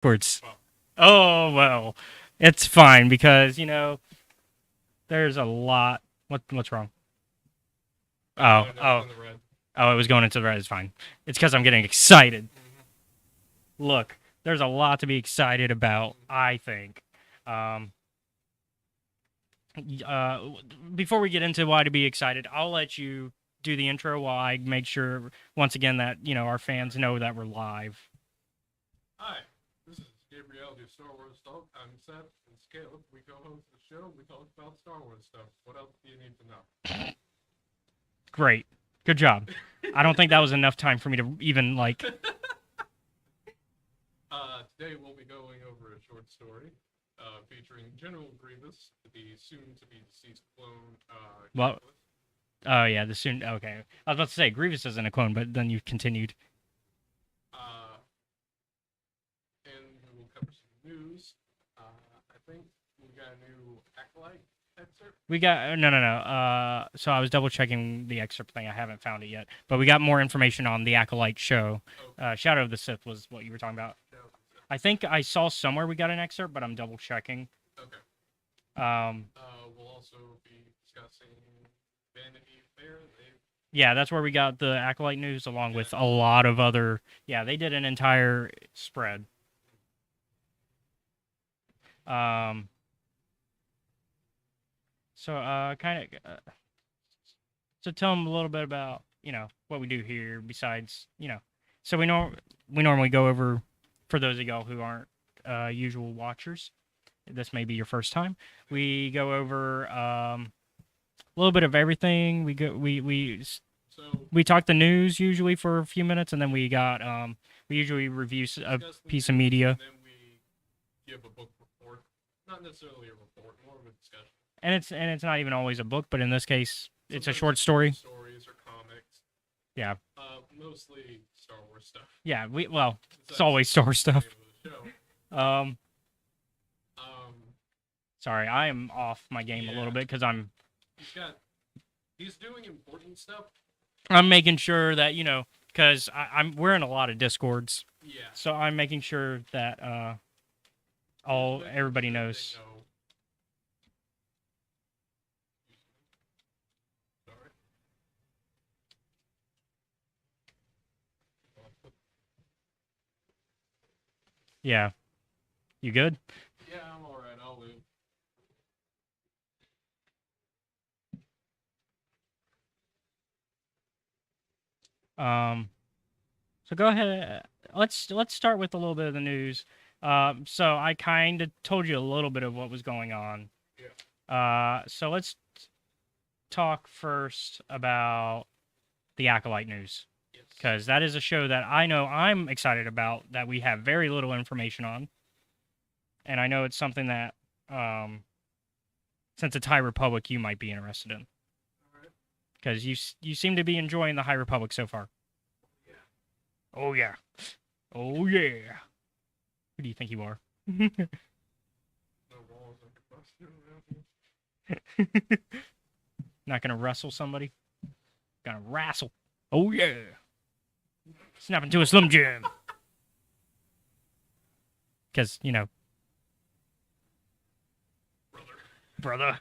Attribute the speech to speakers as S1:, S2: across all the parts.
S1: Backwards. Oh, well. It's fine because, there's a lot. What's wrong? Oh, oh. Oh, it was going into the red. It's fine. It's because I'm getting excited. Look, there's a lot to be excited about, I think. Um, uh, Before we get into why to be excited, I'll let you do the intro while I make sure, once again, that, our fans know that we're live.
S2: Hi, this is Gabriel, your Star Wars Talk. I'm Seth and Caleb. We co-host the show. We talk about Star Wars stuff. What else do you need to know?
S1: Great. Good job. I don't think that was enough time for me to even, like...
S2: Today we'll be going over a short story featuring General Grievous, the soon-to-be deceased clone.
S1: Well, oh, yeah, the soon... Okay. I was about to say, Grievous isn't a clone, but then you continued.
S2: And we will cover some news. I think we got a new Acolyte excerpt.
S1: We got... No. So I was double-checking the excerpt thing. I haven't found it yet. But we got more information on the Acolyte show. Okay. Shadow of the Sith was what you were talking about. I think I saw somewhere we got an excerpt, but I'm double-checking.
S2: Okay. We'll also be discussing Vanity Fair.
S1: Yeah, that's where we got the Acolyte news, along with a lot of other... Yeah, they did an entire spread. So tell them a little bit about, what we do here besides, So we normally go over, for those of y'all who aren't usual watchers, this may be your first time. We go over a little bit of everything. We talk the news usually for a few minutes, and then we usually review a piece of media.
S2: And then we give a book report. Not necessarily a report, more of a discussion.
S1: And it's not even always a book, but in this case, it's a short story.
S2: Stories or comics.
S1: Yeah.
S2: Mostly Star Wars stuff.
S1: Yeah, it's always Star Wars stuff. Sorry, I am off my game a little bit because
S2: He's doing important stuff.
S1: I'm making sure that because we're in a lot of Discords.
S2: Yeah.
S1: So I'm making sure that everybody knows. Yeah. You good?
S2: Yeah, I'm alright. I'll live.
S1: So go ahead. Let's start with a little bit of the news. So I kind of told you a little bit of what was going on.
S2: Yeah.
S1: So let's talk first about the Acolyte news. Because that is a show that I know I'm excited about, that we have very little information on. And I know it's something that, since it's High Republic, you might be interested in. Because you seem to be enjoying the High Republic so far.
S2: Yeah.
S1: Oh, yeah. Oh, yeah. Who do you think you are?
S2: No walls around here.
S1: Not gonna wrestle somebody? Gonna wrestle. Oh, yeah. Snap into a Slim Jim. Because, Brother.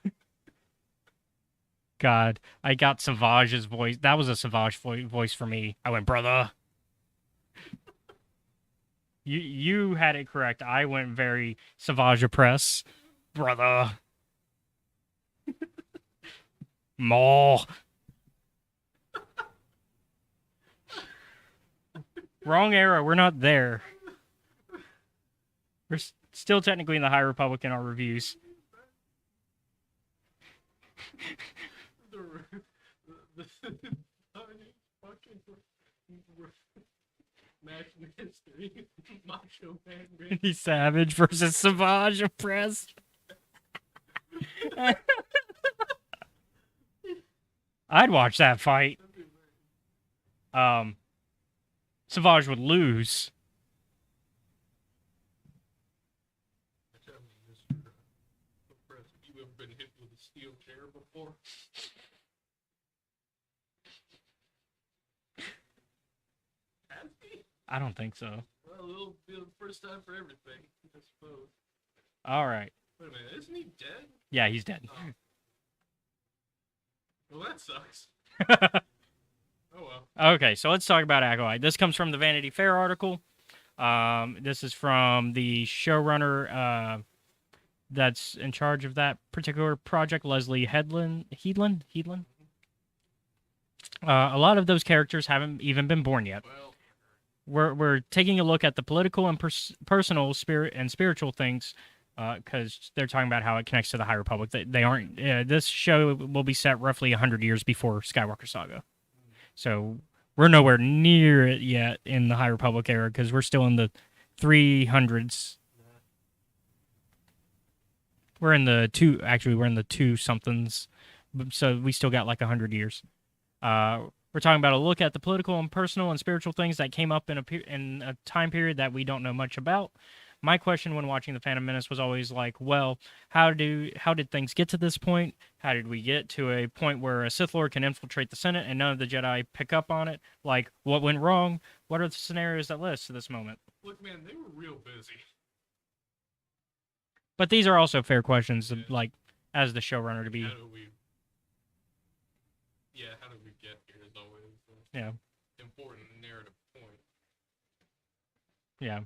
S1: God, I got Savage's voice. That was a Savage voice for me. I went, brother. You had it correct. I went very Savage Press. Brother. Maw. Wrong era. We're not there. We're still technically in the High Republic in our reviews.
S2: Match in history. Macho Man
S1: Randy Savage versus Savage Press. I'd watch that fight. Savage would lose.
S2: You ever been hit with a steel chair before?
S1: I don't think so.
S2: Well, it'll be the first time for everything, I suppose.
S1: All right.
S2: Wait a minute, isn't he dead?
S1: Yeah, he's dead.
S2: Oh. Well, that sucks. Oh well.
S1: Okay, so let's talk about Acolyte. This comes from the Vanity Fair article. This is from the showrunner that's in charge of that particular project, Leslie Headland. A lot of those characters haven't even been born yet.
S2: Well,
S1: We're taking a look at the political and personal spirit and spiritual things, because they're talking about how it connects to the High Republic. They aren't. This show will be set roughly 100 years before Skywalker Saga, so we're nowhere near it yet in the High Republic era because we're still in the 300s. We're in the two. Actually, we're in the two somethings, so we still got like 100 years. We're talking about a look at the political and personal and spiritual things that came up in a time period that we don't know much about. My question when watching The Phantom Menace was always like, well, how did things get to this point? How did we get to a point where a Sith Lord can infiltrate the Senate and none of the Jedi pick up on it? Like, what went wrong? What are the scenarios that led us to this moment?
S2: look, man, they were real busy.
S1: But these are also fair questions, like, as the showrunner to be.
S2: How do we get here is always important narrative point.
S1: Yeah.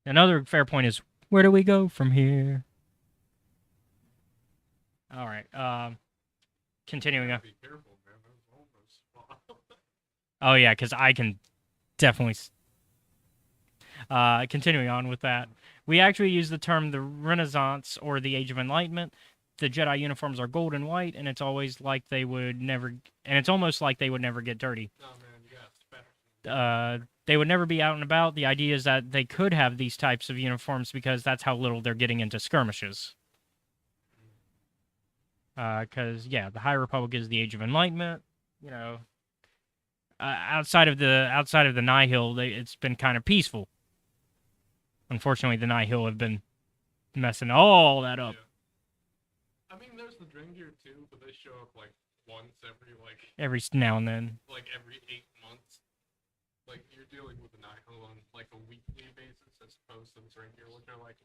S1: Another fair point is, where do we go from here? All right. Continuing on.
S2: Be careful, man. That was almost
S1: Oh, yeah, because I can definitely. Continuing on with that. We actually use the term the Renaissance or the Age of Enlightenment. The Jedi uniforms are gold and white, and it's always like they would never. And it's almost like they would never get dirty.
S2: No, man, you got special.
S1: They would never be out and about. The idea is that they could have these types of uniforms because that's how little they're getting into skirmishes. Because the High Republic is the Age of Enlightenment. You know, outside of the Nihil, it's been kind of peaceful. Unfortunately, the Nihil have been messing all that up.
S2: Yeah. I mean, there's the Drengir too, but they show up like once
S1: every now and then.
S2: Like every 8 months. Like you're dealing with the Nihil on like a weekly basis as opposed to the Drengir, which are like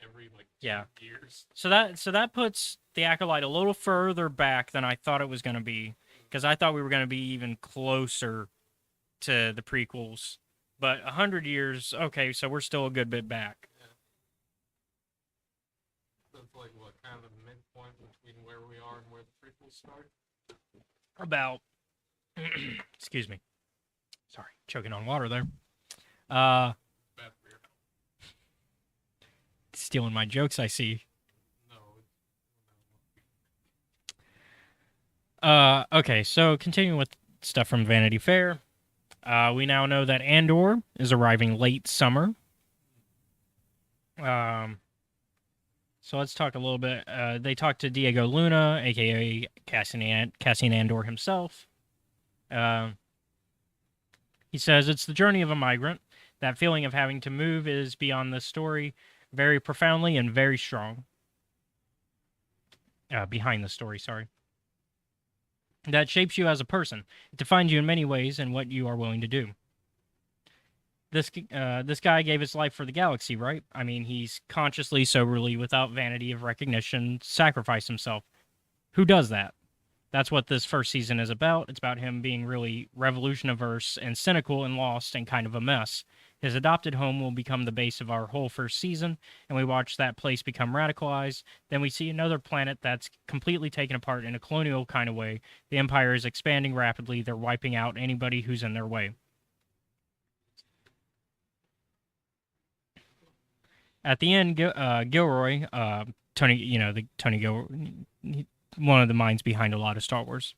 S2: every 2 years.
S1: So that puts the Acolyte a little further back than I thought it was going to be, because I thought we were going to be even closer to the prequels. But 100 years, okay, so we're still a good bit back.
S2: Yeah. That's like what, kind of the midpoint between where we are and where the prequels start?
S1: About, excuse me. Sorry, choking on water there. Bad for your health. Stealing my jokes, I see.
S2: No.
S1: Okay, so continuing with stuff from Vanity Fair. We now know that Andor is arriving late summer. So let's talk a little bit. They talked to Diego Luna, a.k.a. Cassian Andor himself. He says, it's the journey of a migrant. That feeling of having to move is beyond the story, very profoundly and very strong. Behind the story, sorry. That shapes you as a person. It defines you in many ways and what you are willing to do. This guy gave his life for the galaxy, right? I mean, he's consciously, soberly, without vanity of recognition, sacrificed himself. Who does that? That's what this first season is about. It's about him being really revolution-averse and cynical and lost and kind of a mess. His adopted home will become the base of our whole first season, and we watch that place become radicalized. Then we see another planet that's completely taken apart in a colonial kind of way. The Empire is expanding rapidly. They're wiping out anybody who's in their way. At the end, Gilroy, Tony Gilroy, one of the minds behind a lot of Star Wars,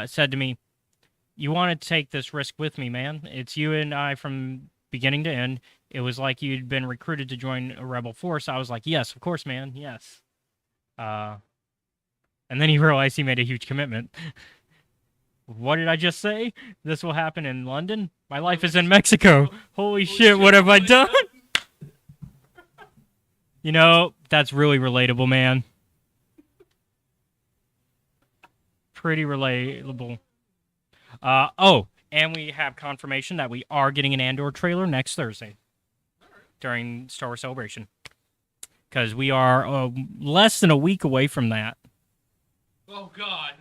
S1: said to me, "You want to take this risk with me, man. It's you and I from beginning to end. It was like you'd been recruited to join a rebel force." I was like, yes, of course, man, yes. And then he realized he made a huge commitment. What did I just say? This will happen in London? My life is in Mexico. Holy shit, what have I done? You know, that's really relatable, man. Pretty relatable. And we have confirmation that we are getting an Andor trailer next Thursday. during Star Wars Celebration. Because we are less than a week away from that.
S2: Oh God.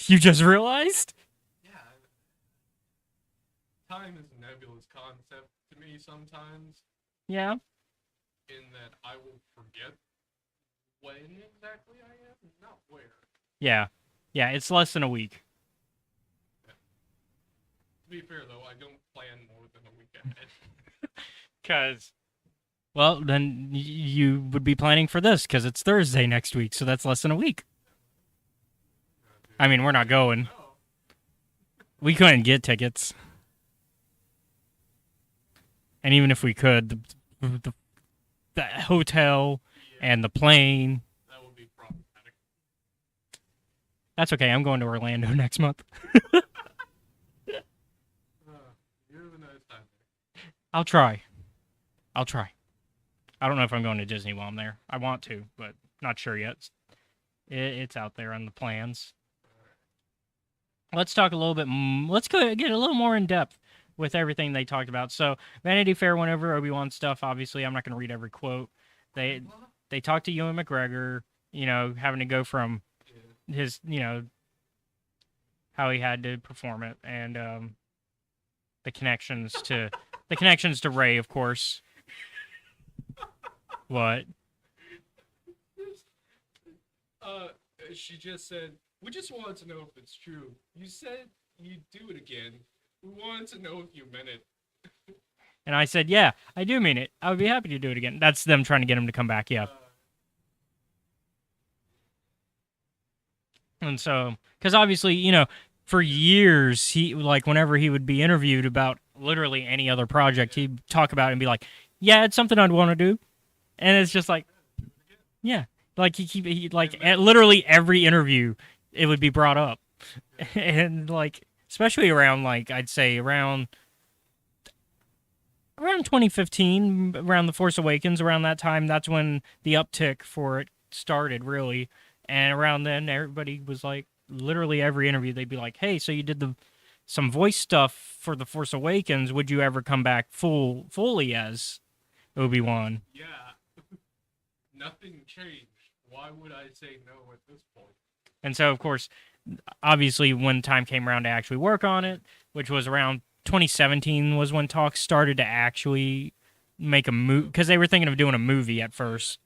S1: You just realized?
S2: Yeah. Time is a nebulous concept to me sometimes.
S1: Yeah.
S2: In that I will forget when exactly I am, not where.
S1: Yeah. Yeah, it's less than a week.
S2: Yeah. To be fair, though, I don't plan more than a week ahead.
S1: Because, well, then you would be planning for this because it's Thursday next week, so that's less than a week. I mean, we're not going.
S2: No.
S1: We couldn't get tickets. And even if we could, the hotel and the plane.
S2: That would be problematic.
S1: That's okay. I'm going to Orlando next month.
S2: You have a nice time there.
S1: I'll try. I don't know if I'm going to Disney while I'm there. I want to, but not sure yet. It's out there on the plans. Let's talk a little bit. Let's go get a little more in depth with everything they talked about. So Vanity Fair went over Obi-Wan stuff. Obviously, I'm not going to read every quote. They talked to Ewan McGregor. You know, having to go from his, how he had to perform it, and the connections to Rey, of course. What?
S2: She just said, we just wanted to know if it's true. You said you'd do it again. We wanted to know if you meant it.
S1: And I said, yeah, I do mean it. I would be happy to do it again. That's them trying to get him to come back, yeah. And so, because obviously, for years, he, like, whenever he would be interviewed about literally any other project, he'd talk about it and be like, yeah, it's something I'd want to do. And it's just like, yeah. Like, he at literally every interview, it would be brought up. And, like, especially around, like, I'd say around 2015, around The Force Awakens, around that time, that's when the uptick for it started, really. And around then, everybody was like, literally every interview, they'd be like, hey, so you did some voice stuff for The Force Awakens. Would you ever come back fully as Obi-Wan?
S2: Yeah. Nothing changed. Why would I say no at this point?
S1: And so, of course, obviously, when time came around to actually work on it, which was around 2017 was when talks started to actually make a movie, because they were thinking of doing a movie at first.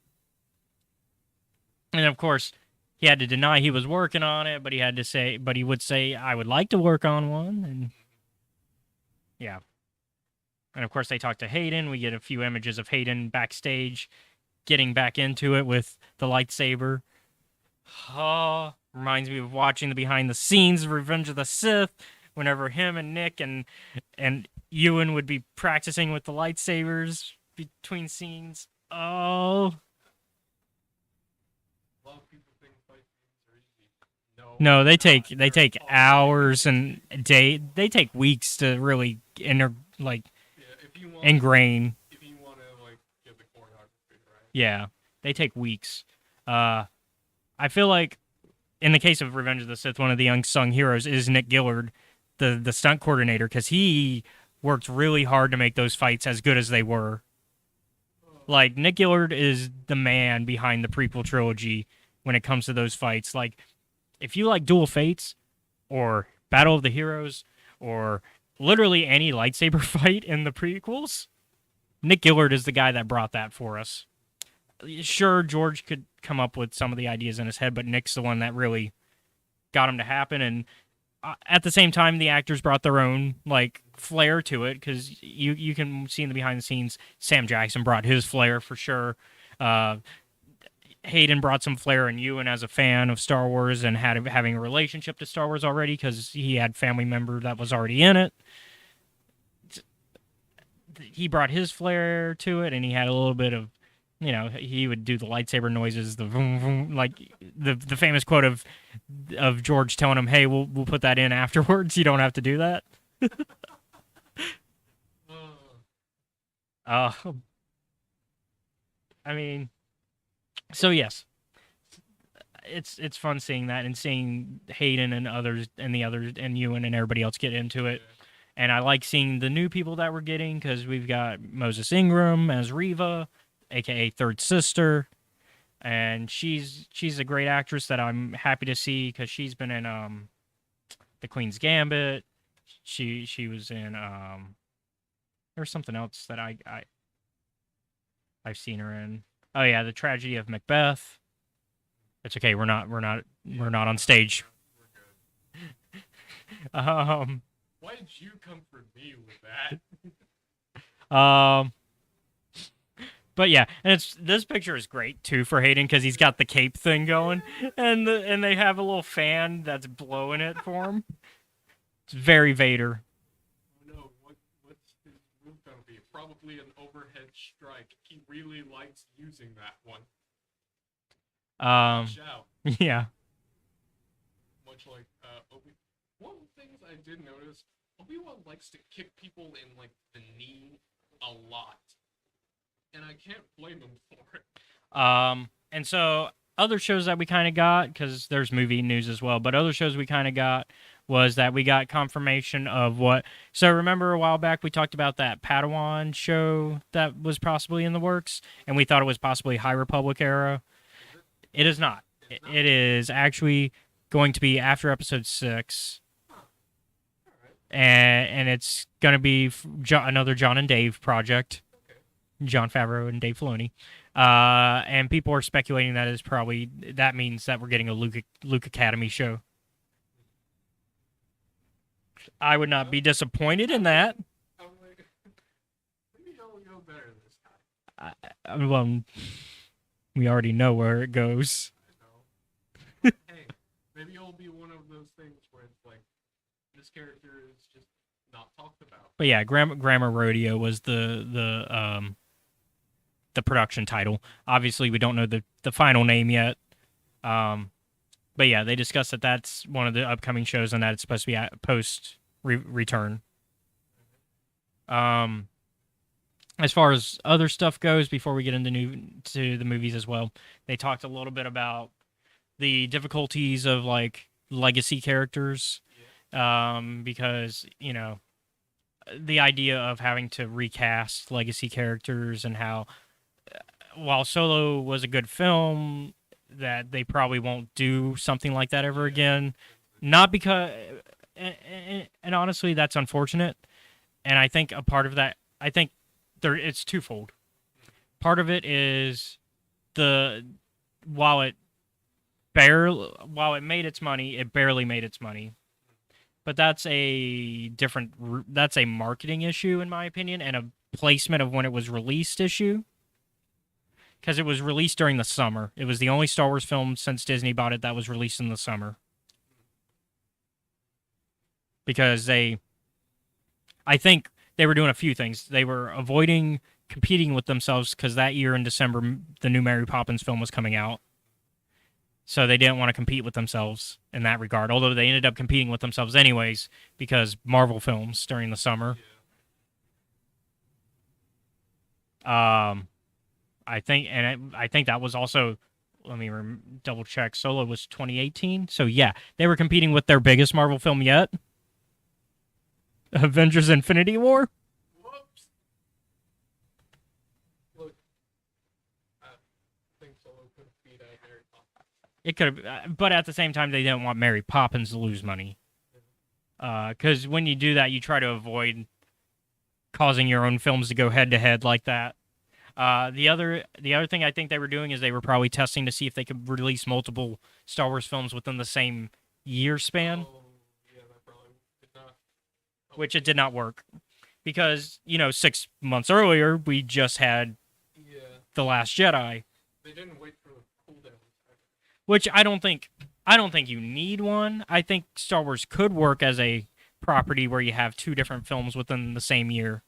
S1: And, of course, he had to deny he was working on it, but he would say, I would like to work on one. And yeah. And of course, they talked to Hayden. We get a few images of Hayden backstage getting back into it with the lightsaber. Oh, reminds me of watching the behind the scenes of Revenge of the Sith, whenever him and Nick and Ewan would be practicing with the lightsabers between scenes. Oh.
S2: A lot of people think fight scenes are easy.
S1: No, they take hours and they take weeks to really ingrain.
S2: If you want to like get the choreography right.
S1: Yeah, they take weeks. I feel like in the case of Revenge of the Sith, one of the unsung heroes is Nick Gillard, the stunt coordinator, because he worked really hard to make those fights as good as they were. Like, Nick Gillard is the man behind the prequel trilogy when it comes to those fights. Like, if you like Duel Fates or Battle of the Heroes or literally any lightsaber fight in the prequels, Nick Gillard is the guy that brought that for us. Sure, George could come up with some of the ideas in his head, but Nick's the one that really got him to happen. And at the same time, the actors brought their own like flair to it, because you can see in the behind the scenes, Sam Jackson brought his flair for sure. Hayden brought some flair, and Ewan, as a fan of Star Wars and having a relationship to Star Wars already, because he had family member that was already in it. He brought his flair to it, and he had a little bit of, he would do the lightsaber noises, the vroom, vroom, like the famous quote of George telling him, "Hey, we'll put that in afterwards. You don't have to do that." I mean, so yes, it's fun seeing that and seeing Hayden and others and Ewan and everybody else get into it. And I like seeing the new people that we're getting because we've got Moses Ingram as Reva, aka Third Sister, and she's a great actress that I'm happy to see because she's been in The Queen's Gambit. She was in there's something else that I've seen her in. Oh yeah, The Tragedy of Macbeth. It's okay. We're not on stage.
S2: We're good.
S1: Um
S2: Why did you come for me with that?
S1: um but yeah, and it's this picture is great too for Hayden because he's got the cape thing going, and they have a little fan that's blowing it for him. It's very Vader.
S2: Oh no, what's his move gonna be? Probably an overhead strike. He really likes using that one. Watch out.
S1: Yeah.
S2: Much like one of the things I did notice, Obi-Wan likes to kick people in like the knee a lot. And I can't blame him for it.
S1: And so other shows that we kind of got, because there's movie news as well, but other shows we kind of got was that we got confirmation of what. So remember a while back we talked about that Padawan show that was possibly in the works, and we thought it was possibly High Republic era. It is not. It is actually going to be after episode 6. And it's going to be another John and Dave project. Jon Favreau and Dave Filoni. And people are speculating that means that we're getting a Luke Academy show. I would not be disappointed in that.
S2: I'm like, maybe it'll go better this time.
S1: Well, we already know where it goes.
S2: I know. Hey, maybe it'll be one of those things where it's like, this character is just not talked about.
S1: But yeah, Grammar Rodeo was the production title. Obviously, we don't know the final name yet. But yeah, they discussed that that's one of the upcoming shows and that it's supposed to be post return. As far as other stuff goes, before we get into the movies as well, they talked a little bit about the difficulties of like legacy characters, because the idea of having to recast legacy characters and how while Solo was a good film, that they probably won't do something like that ever again. Not because, and honestly, that's unfortunate. And I think a part of that, it's twofold. Part of it is while it made its money, it barely made its money. But that's a marketing issue in my opinion, and a placement of when it was released issue. Because it was released during the summer. It was the only Star Wars film since Disney bought it that was released in the summer. Because I think they were doing a few things. They were avoiding competing with themselves because that year in December, the new Mary Poppins film was coming out. So they didn't want to compete with themselves in that regard. Although they ended up competing with themselves anyways because Marvel films during the summer. I think that was also, let me double check. Solo was 2018. So yeah, they were competing with their biggest Marvel film yet. Avengers Infinity War.
S2: Whoops. Look, I think Solo could have beat out Mary Poppins.
S1: It could have, but at the same time, they didn't want Mary Poppins to lose money. Because when you do that, you try to avoid causing your own films to go head to head like that. The other thing I think they were doing is they were probably testing to see if they could release multiple Star Wars films within the same year span.
S2: Oh, yeah, that probably did not.
S1: Which it did not work. Because, 6 months earlier, we just had The Last Jedi.
S2: They didn't wait for the cooldown.
S1: Which I don't think you need one. I think Star Wars could work as a property where you have 2 different films within the same year.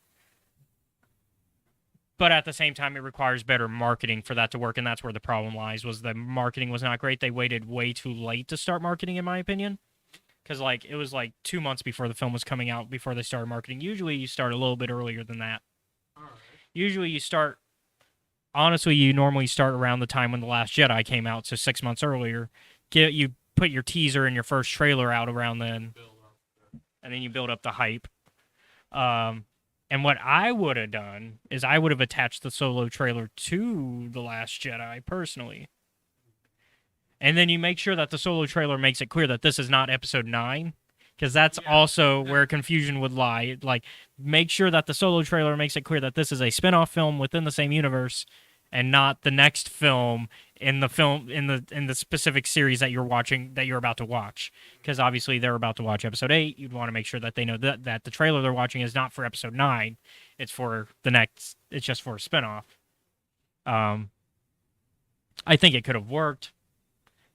S1: But at the same time, it requires better marketing for that to work, and that's where the problem lies, was the marketing was not great. They waited way too late to start marketing, in my opinion. Because, it was, 2 months before the film was coming out before they started marketing. Usually, you start a little bit earlier than that.
S2: All right.
S1: Usually, you normally start around the time when The Last Jedi came out, so 6 months earlier. You put your teaser and your first trailer out around then, and then you build up the hype. And what I would have done is I would have attached the Solo trailer to The Last Jedi personally. And then you make sure that the Solo trailer makes it clear that this is not episode 9, because that's also where confusion would lie. Like, make sure that the Solo trailer makes it clear that this is a spin-off film within the same universe and not the next film in the specific series that you're watching, that you're about to watch. Because obviously they're about to watch episode 8. You'd want to make sure that they know that the trailer they're watching is not for episode 9. It's for the next, it's just for a spin-off. I think it could have worked,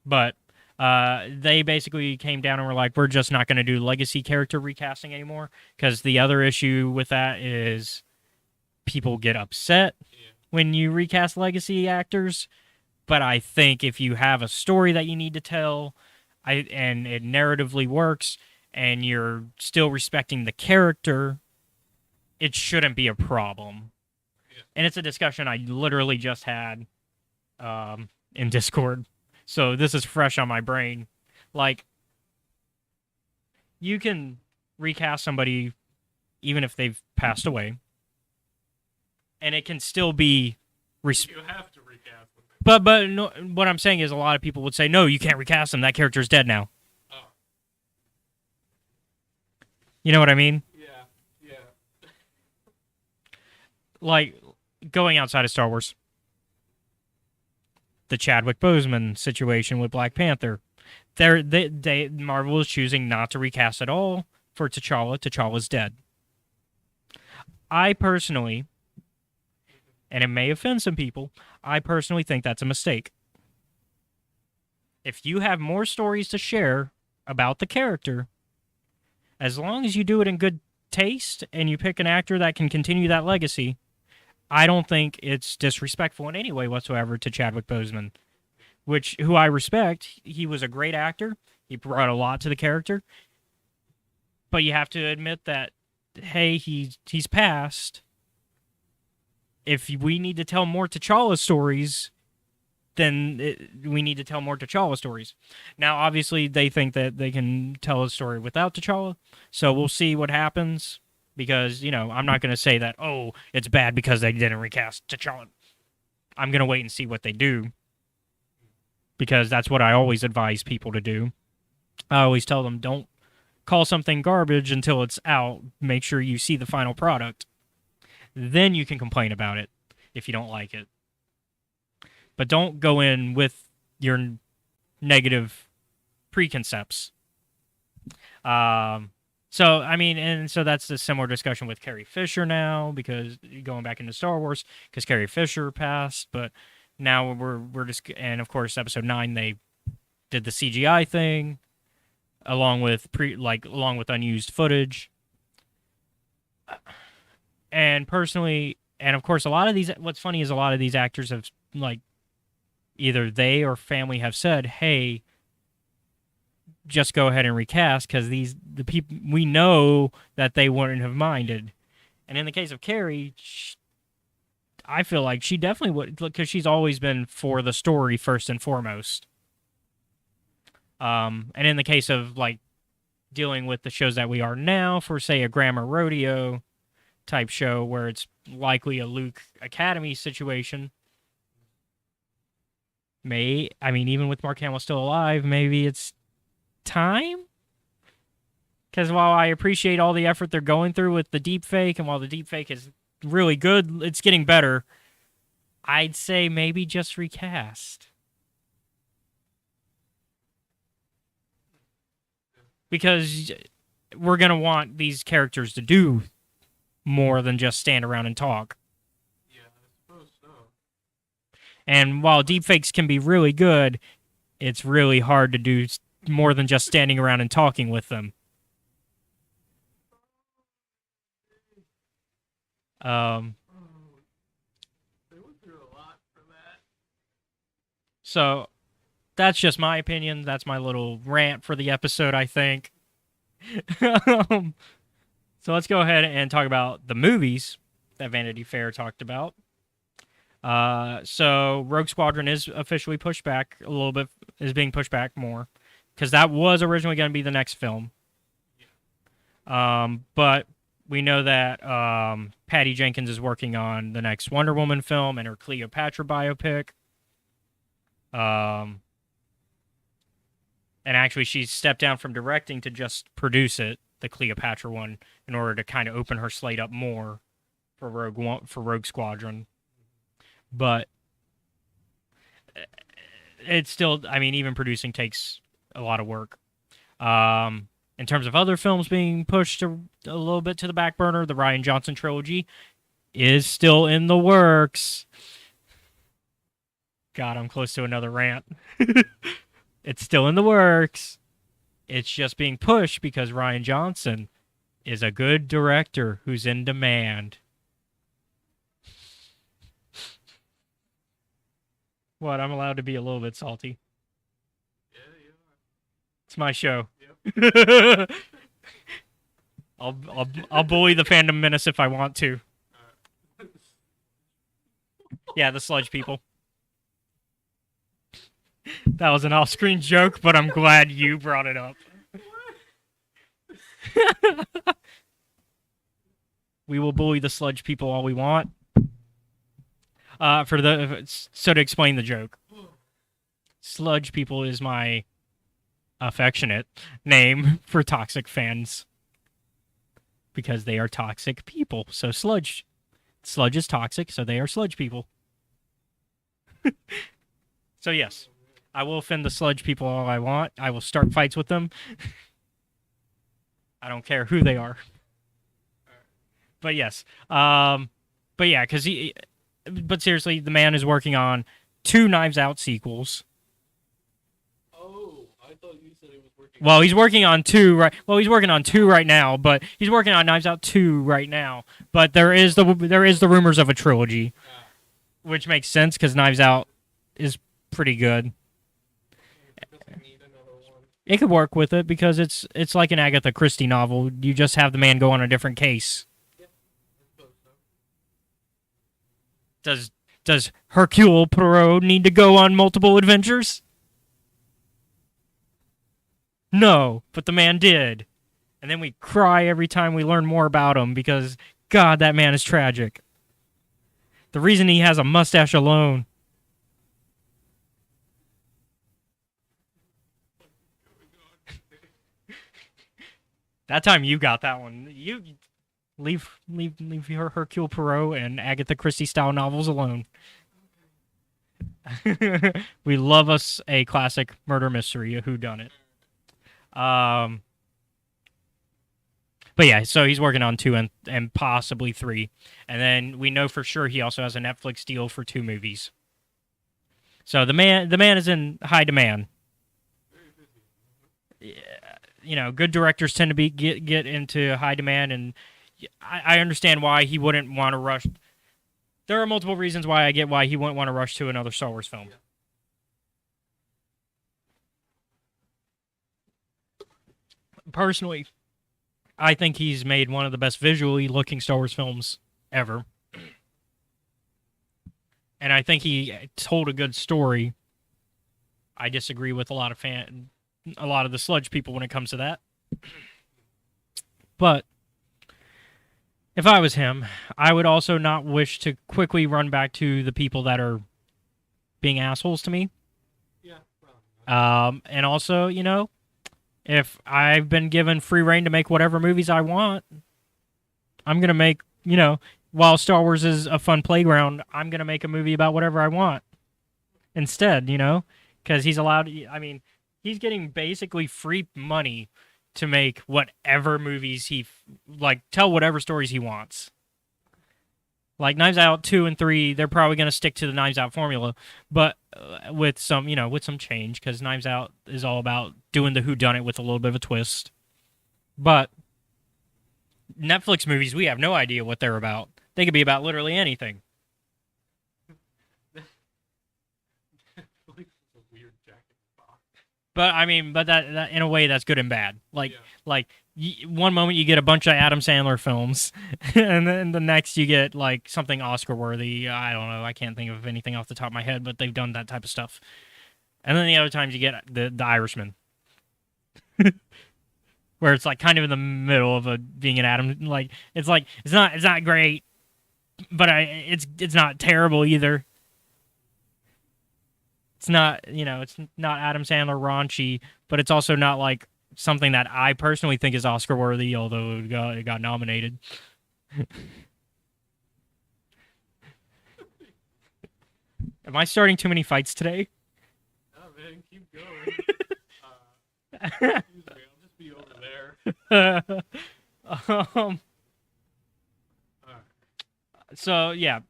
S1: but they basically came down and were like, we're just not going to do legacy character recasting anymore, because the other issue with that is people get upset when you recast legacy actors. But I think if you have a story that you need to tell, and it narratively works, and you're still respecting the character, it shouldn't be a problem. Yeah. And it's a discussion I literally just had in Discord. So this is fresh on my brain. Like, you can recast somebody even if they've passed away, and it can still be...
S2: You have to recast them.
S1: But no, what I'm saying is a lot of people would say, no, you can't recast them. That character's dead now.
S2: Oh.
S1: You know what I mean?
S2: Yeah.
S1: Like, going outside of Star Wars, the Chadwick Boseman situation with Black Panther, Marvel is choosing not to recast at all for T'Challa. T'Challa's dead. I personally, and it may offend some people, I personally think that's a mistake. If you have more stories to share about the character, as long as you do it in good taste and you pick an actor that can continue that legacy, I don't think it's disrespectful in any way whatsoever to Chadwick Boseman, who I respect. He was a great actor. He brought a lot to the character. But you have to admit that, hey, he's passed. If we need to tell more T'Challa stories, then we need to tell more T'Challa stories. Now, obviously, they think that they can tell a story without T'Challa, so we'll see what happens. Because, I'm not going to say that, oh, it's bad because they didn't recast T'Challa. I'm going to wait and see what they do. Because that's what I always advise people to do. I always tell them, don't call something garbage until it's out. Make sure you see the final product. Then you can complain about it if you don't like it. But don't go in with your negative preconcepts. So that's a similar discussion with Carrie Fisher now, because going back into Star Wars, because Carrie Fisher passed, but now we're just, and of course episode 9 they did the CGI thing along with unused footage. And personally, and of course what's funny is a lot of these actors have, like, either they or family have said, hey, just go ahead and recast, because the people, we know that they wouldn't have minded. And in the case of Carrie, I feel like she definitely would, because she's always been for the story first and foremost. And in the case of, like, dealing with the shows that we are now, for, say, a Grammar Rodeo type show where it's likely a Luke Academy situation, even with Mark Hamill still alive, maybe it's time. Because while I appreciate all the effort they're going through with the deepfake, and while the deepfake is really good, it's getting better, I'd say maybe just recast. Because we're going to want these characters to do more than just stand around and talk.
S2: Yeah, I suppose so.
S1: And while deepfakes can be really good, it's really hard to do more than just standing around and talking with them.
S2: They went through a lot for that.
S1: So that's just my opinion. That's my little rant for the episode, I think. So let's go ahead and talk about the movies that Vanity Fair talked about. So Rogue Squadron is officially pushed back a little bit, is being pushed back more, because that was originally going to be the next film. But We know that Patty Jenkins is working on the next Wonder Woman film and her Cleopatra biopic. Um, and actually, she's stepped down from directing to just produce it, the Cleopatra one, in order to kind of open her slate up more for Rogue Squadron. But it's still, I mean, even producing takes a lot of work. In terms of other films being pushed a little bit to the back burner, the Rian Johnson trilogy is still in the works. God, I'm close to another rant. It's still in the works. It's just being pushed because Rian Johnson is a good director who's in demand. What? I'm allowed to be a little bit salty.
S2: Yeah, you
S1: It's my show.
S2: are. Yep.
S1: I'll bully the fandom menace if I want to. Yeah, the sludge people. That was an off-screen joke, but I'm glad you brought it up. We will bully the sludge people all we want. So to explain the joke, sludge people is my affectionate name for toxic fans because they are toxic people. So sludge is toxic, so they are sludge people. So yes, I will offend the sludge people all I want. I will start fights with them. I don't care who they are. But yes, but yeah, but seriously, the man is working on 2 Knives Out sequels.
S2: Oh, I thought you said he was working.
S1: Well, he's working on 2 right. Well, he's working on 2 right now, but he's working on Knives Out 2 right now. But there is the rumors of a trilogy, which makes sense because Knives Out is pretty good.
S2: Doesn't need another one.
S1: It could work with it because it's like an Agatha Christie novel. You just have the man go on a different case.
S2: Yeah, I suppose so.
S1: Does Hercule Poirot need to go on multiple adventures? No, but the man did. And then we cry every time we learn more about him because, God, that man is tragic. The reason he has a mustache alone. That time you got that one. You leave your Hercule Poirot and Agatha Christie style novels alone. We love us a classic murder mystery, a whodunit. But yeah, so he's working on 2 and possibly 3, and then we know for sure he also has a Netflix deal for 2 movies. So the man is in high demand. You know, good directors tend to get into high demand, and I understand why he wouldn't want to rush. There are multiple reasons why I get why he wouldn't want to rush to another Star Wars film. Personally, I think he's made one of the best visually looking Star Wars films ever. And I think he told a good story. I disagree with a lot of the sludge people when it comes to that. But if I was him, I would also not wish to quickly run back to the people that are being assholes to me.
S2: Yeah. Well,
S1: And also, you know, if I've been given free reign to make whatever movies I want, I'm going to make, you know, while Star Wars is a fun playground, I'm going to make a movie about whatever I want instead, you know, because he's allowed, I mean, he's getting basically free money to make whatever movies tell whatever stories he wants. Like Knives Out 2 and 3, they're probably going to stick to the Knives Out formula, but with some change, because Knives Out is all about doing the whodunit with a little bit of a twist. But Netflix movies, we have no idea what they're about. They could be about literally anything.
S2: like a weird jacket box.
S1: But I mean, that in a way that's good and bad. One moment you get a bunch of Adam Sandler films, and then the next you get like something Oscar worthy. I don't know. I can't think of anything off the top of my head, but they've done that type of stuff. And then the other times you get the Irishman, where it's like kind of in the middle of a being an Adam. Like it's not great, but it's not terrible either. It's not, it's not Adam Sandler raunchy, but it's also not like something that I personally think is Oscar worthy, although it got nominated. Am I starting too many fights today?
S2: Oh man, keep going. Excuse me, I'll just be over there.
S1: um,
S2: Alright.
S1: so yeah.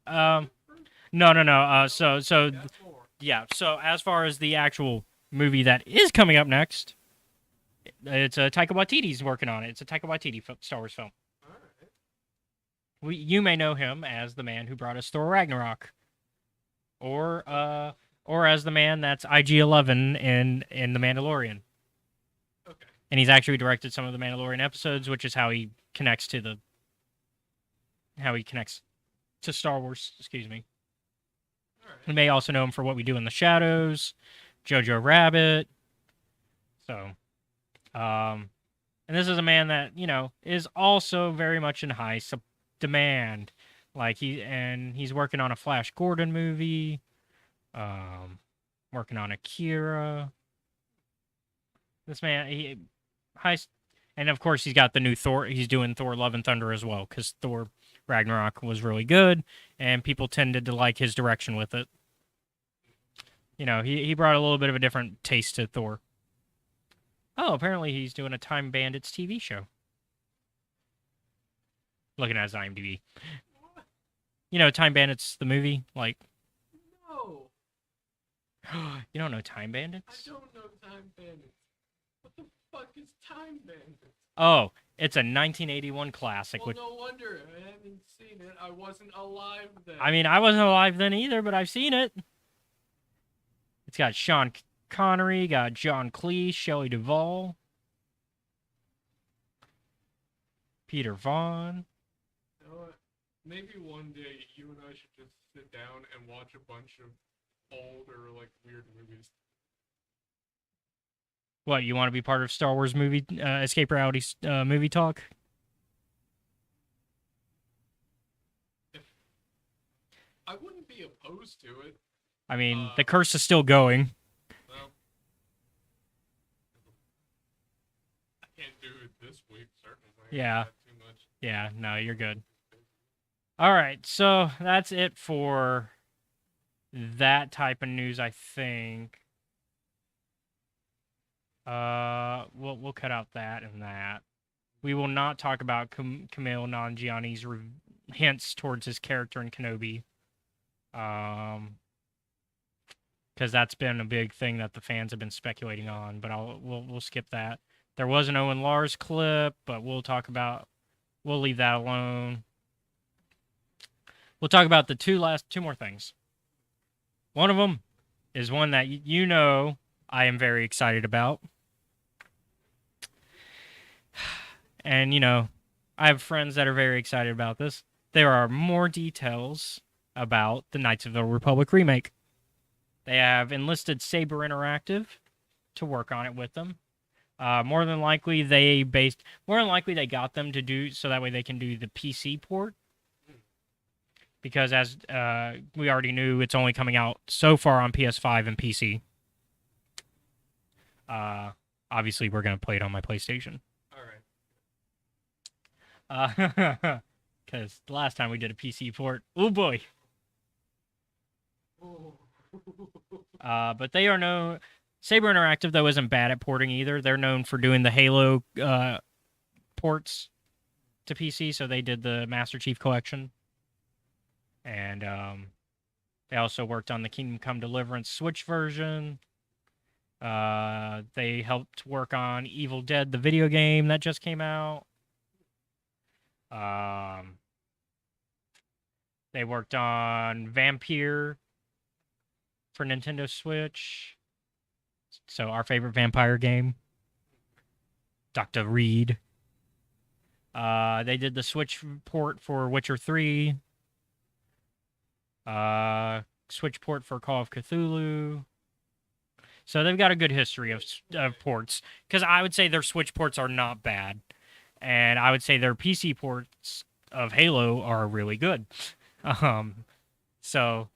S1: No. So
S2: That's more.
S1: yeah. So as far as the actual movie that is coming up next, it's a Taika Waititi's working on it. It's a Taika Waititi Star Wars film.
S2: Alright.
S1: You may know him as the man who brought us Thor Ragnarok, or as the man that's IG-11 in The Mandalorian.
S2: Okay.
S1: And he's actually directed some of the Mandalorian episodes, which is how he connects to Star Wars. Excuse me.
S2: Alright.
S1: You may also know him for What We Do in the Shadows, Jojo Rabbit. So, and this is a man that is also very much in high demand. Like he's working on a Flash Gordon movie, working on Akira. This man, high, and of course he's got the new Thor. He's doing Thor: Love and Thunder as well because Thor Ragnarok was really good, and people tended to like his direction with it. He brought a little bit of a different taste to Thor. Oh, apparently he's doing a Time Bandits TV show. Looking at his IMDb.
S2: What?
S1: Time Bandits, the movie? Like,
S2: No.
S1: you don't know Time
S2: I
S1: Bandits?
S2: don't know Time Bandits. What the fuck is Time Bandits?
S1: Oh, it's a 1981 classic.
S2: Well,
S1: With,
S2: no wonder. I haven't seen it. I wasn't alive then.
S1: I mean, I wasn't alive then either, but I've seen it. It's got Sean Connery, got John Cleese, Shelley Duvall, Peter Vaughn.
S2: You know what? Maybe one day you and I should just sit down and watch a bunch of old or like weird movies.
S1: What, you want to be part of Star Wars movie Escape Reality movie talk?
S2: I wouldn't be opposed to it.
S1: I mean, the curse is still going.
S2: Well, I can't do it this week, certainly.
S1: Yeah.
S2: I've got too much.
S1: Yeah, no, you're good. All right, so that's it for that type of news, I think. We'll cut out that and that. We will not talk about Kumail Nanjiani's hints towards his character in Kenobi. Because that's been a big thing that the fans have been speculating on. But we'll skip that. There was an Owen Lars clip, but we'll leave that alone. We'll talk about the two more things. One of them is one that I am very excited about. And, I have friends that are very excited about this. There are more details about the Knights of the Republic remake. They have enlisted Saber Interactive to work on it with them. More than likely, they got them to do so that way they can do the PC port. Because as we already knew, it's only coming out so far on PS5 and PC. Obviously, we're going to play it on my PlayStation.
S2: Alright.
S1: Because the last time we did a PC port, oh boy. But they are known. Saber Interactive, though, isn't bad at porting either. They're known for doing the Halo ports to PC, so they did the Master Chief Collection. And they also worked on the Kingdom Come Deliverance Switch version. They helped work on Evil Dead, the video game that just came out. They worked on Vampire for Nintendo Switch. So our favorite vampire game. Dr. Reed. They did the Switch port for Witcher 3. Switch port for Call of Cthulhu. So they've got a good history of ports. Because I would say their Switch ports are not bad, and I would say their PC ports of Halo are really good. Um, so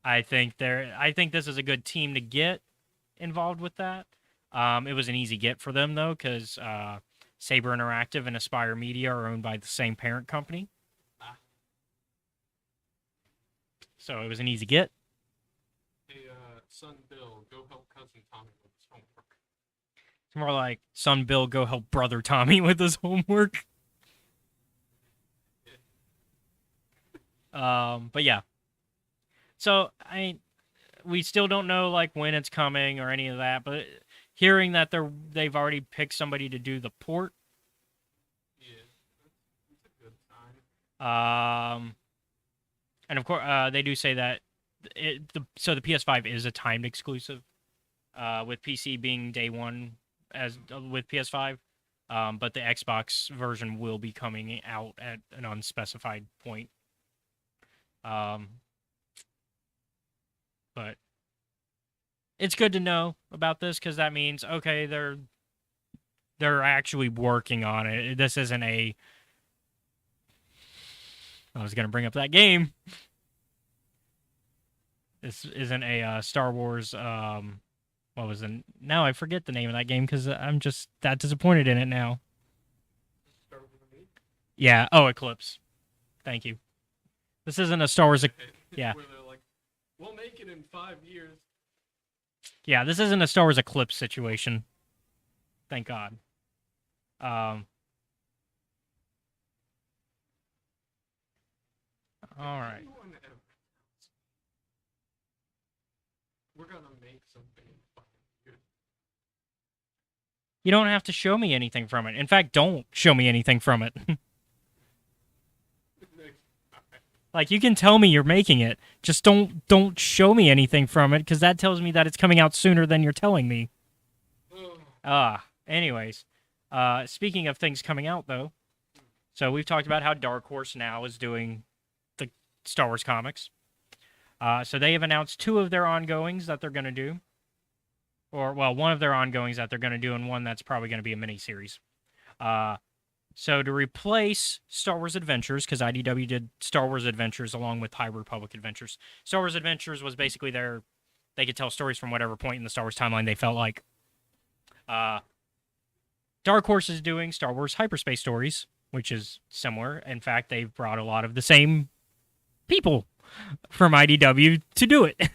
S1: I think this is a good team to get involved with that. It was an easy get for them though, because Saber Interactive and Aspire Media are owned by the same parent company,
S2: Ah,
S1: so it was an easy get.
S2: hey, son Bill, go help cousin Tommy with his homework.
S1: It's more like, son Bill, go help brother Tommy with his homework. But yeah. So we still don't know like when it's coming or any of that, but hearing that they've already picked somebody to do the port,
S2: Yeah, that's a good sign.
S1: and of course they do say that the PS5 is a timed exclusive, with PC being day one as with PS5, but the Xbox version will be coming out at an unspecified point. Um, but it's good to know about this because that means okay, they're actually working on it. This isn't a. I was gonna bring up that game. This isn't a Star Wars. What was the? Now I forget the name of that game because I'm just that disappointed in it now.
S2: Start with me.
S1: Yeah. Oh, Eclipse. Thank you. This isn't a Star Wars. Yeah.
S2: Where they're like, we'll make it in 5 years.
S1: Yeah. This isn't a Star Wars Eclipse situation. Thank God. All right.
S2: Anyone ever tells me we're gonna make something in 5 years.
S1: You don't have to show me anything from it. In fact, don't show me anything from it. Like you can tell me you're making it, just don't show me anything from it because that tells me that it's coming out sooner than you're telling me. Anyways, speaking of things coming out though, so we've talked about how Dark Horse now is doing the Star Wars comics. So they have announced two of their ongoings that they're going to do, or well, one of their ongoings that they're going to do, and one that's probably going to be a miniseries. So to replace Star Wars Adventures, because IDW did Star Wars Adventures along with High Republic Adventures. Star Wars Adventures was basically they could tell stories from whatever point in the Star Wars timeline they felt like. Dark Horse is doing Star Wars Hyperspace Stories, which is similar. In fact, they've brought a lot of the same people from IDW to do it.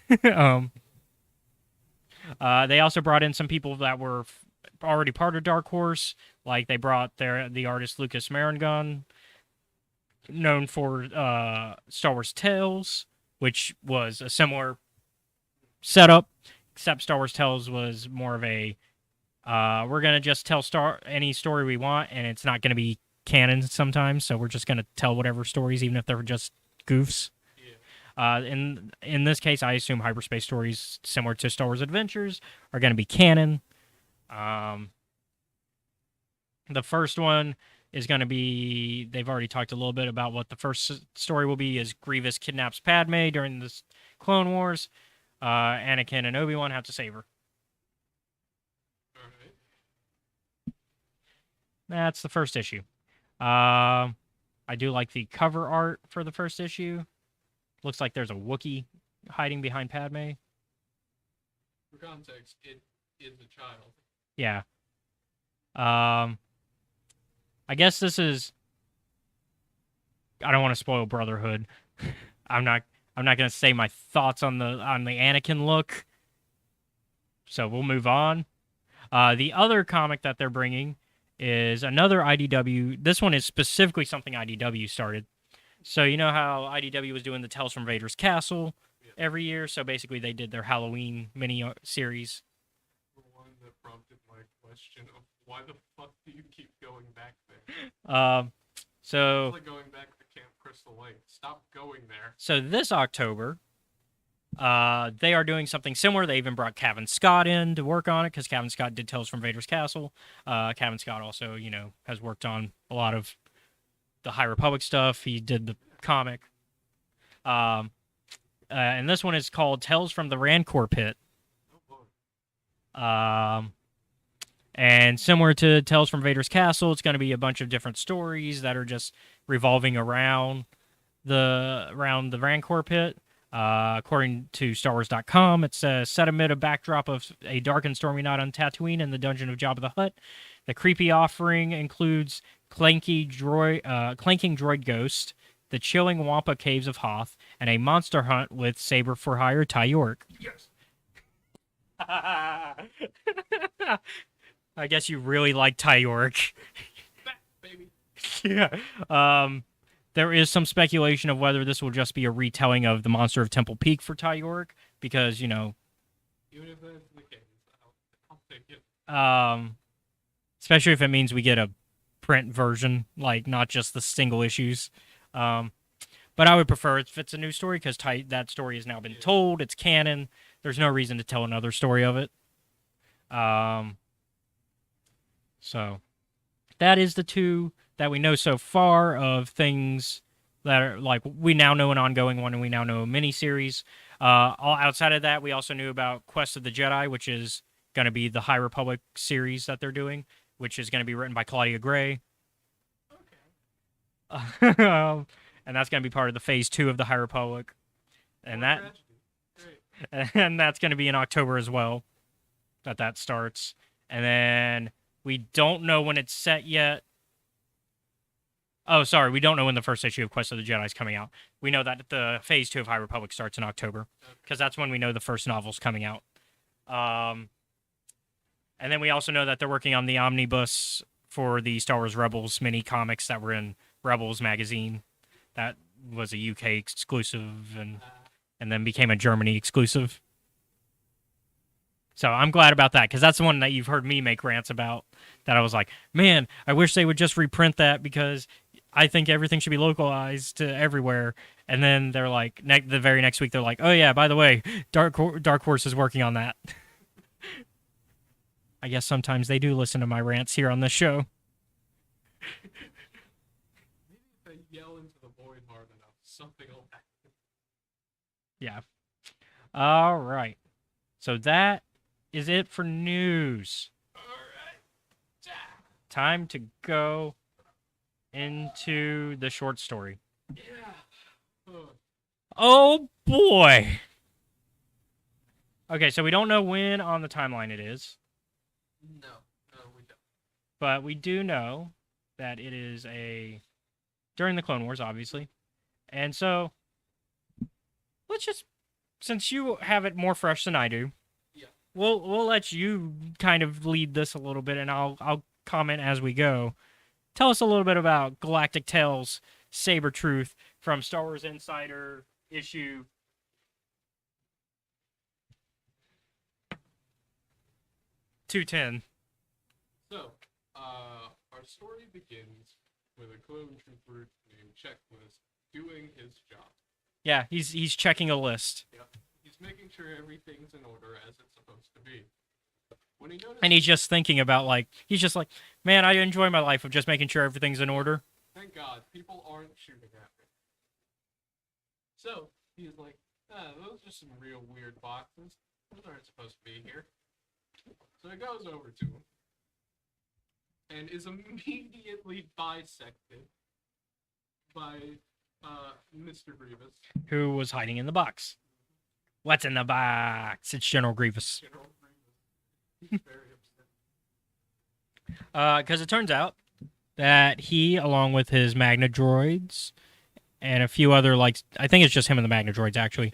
S1: They also brought in some people that were already part of Dark Horse. Like they brought the artist Lucas Marangon, known for Star Wars Tales, which was a similar setup, except Star Wars Tales was more of a we're gonna just tell any story we want, and it's not gonna be canon sometimes. So we're just gonna tell whatever stories, even if they're just goofs. In this case, I assume hyperspace stories similar to Star Wars Adventures are going to be canon. The first one is going to be, they've already talked a little bit about what the first story will be, is Grievous kidnaps Padme during the Clone Wars. Anakin and Obi-Wan have to save her.
S2: Alright.
S1: That's the first issue. I do like the cover art for the first issue. Looks like there's a Wookiee hiding behind Padme.
S2: For context, it is a child.
S1: Yeah. I guess this is. I don't want to spoil Brotherhood. I'm not going to say my thoughts on the Anakin look. So we'll move on. The other comic that they're bringing is another IDW. This one is specifically something IDW started. So you know how IDW was doing the Tales from Vader's Castle every year? So basically they did their Halloween mini series.
S2: The one that prompted my question of why the fuck do you keep going back there?
S1: So
S2: It's like going back to Camp Crystal Lake. Stop going there.
S1: So this October, they are doing something similar. They even brought Kevin Scott in to work on it because Kevin Scott did Tales from Vader's Castle. Kevin Scott also, has worked on a lot of the High Republic stuff. He did the comic. And this one is called Tales from the Rancor Pit.
S2: Oh boy.
S1: Um, and similar to Tales from Vader's Castle, it's going to be a bunch of different stories that are just revolving around the Rancor pit. According to StarWars.com, it's set amid a backdrop of a dark and stormy night on Tatooine in the dungeon of Jabba the Hutt. The creepy offering includes clanking droid ghost, the chilling Wampa caves of Hoth, and a monster hunt with Saber for hire Ty York.
S2: Yes.
S1: I guess you really like Ty York.
S2: Back, baby.
S1: Yeah. There is some speculation of whether this will just be a retelling of the Monster of Temple Peak for Ty York, because
S2: Even if that's the case, I'll take it.
S1: Especially if it means we get a print version, like not just the single issues. But I would prefer if it's a new story, because that story has now been told. It's canon. There's no reason to tell another story of it. So that is the two that we know so far of things that are like, we now know an ongoing one and we now know a miniseries. All outside of that, we also knew about Quest of the Jedi, which is going to be the High Republic series that they're doing, which is going to be written by Claudia Gray.
S2: Okay.
S1: And that's going to be part of the Phase 2 of the High Republic. And
S2: More tragedy. Great.
S1: and that's going to be in October as well, that starts. And then we don't know when it's set yet. Oh, sorry, we don't know when the first issue of Quest of the Jedi is coming out. We know that the Phase 2 of High Republic starts in October, because that's when we know the first novel's coming out. And then we also know that they're working on the omnibus for the Star Wars Rebels mini comics that were in Rebels magazine. That was a UK exclusive and then became a Germany exclusive. So I'm glad about that, because that's the one that you've heard me make rants about, that I was like, man, I wish they would just reprint that, because I think everything should be localized to everywhere. And then they're like, the very next week, they're like, oh yeah, by the way, Dark Horse is working on that. I guess sometimes they do listen to my rants here on this show.
S2: Maybe if I yell into the void hard enough, something will happen.
S1: Yeah. All right. So that is it for news.
S2: Alright.
S1: Time to go into the short story.
S2: Yeah.
S1: Oh boy. Okay, so we don't know when on the timeline it is,
S2: No, we don't.
S1: but we do know that it is during the Clone Wars, obviously. And so let's just, since you have it more fresh than I do,
S2: Yeah.
S1: we'll let you kind of lead this a little bit, and I'll comment as we go. Tell us a little bit about Galactic Tales Saber Truth from Star Wars Insider issue 210.
S2: So, our story begins with a clone trooper named Checklist doing his job.
S1: Yeah, he's checking a list.
S2: Yep. He's making sure everything's in order as it's supposed to be. When he notices,
S1: And he's just thinking about, he's just like, man, I enjoy my life of just making sure everything's in order.
S2: thank God, people aren't shooting at me. So, he's like, those are some real weird boxes. Those aren't supposed to be here. So he goes over to him and is immediately bisected by Mr. Grievous.
S1: Who was hiding in the box? What's in the box? It's General Grievous.
S2: General Grievous. He's very upset.
S1: Because it turns out that he, along with his Magna droids and a few other, I think it's just him and the Magna droids, actually,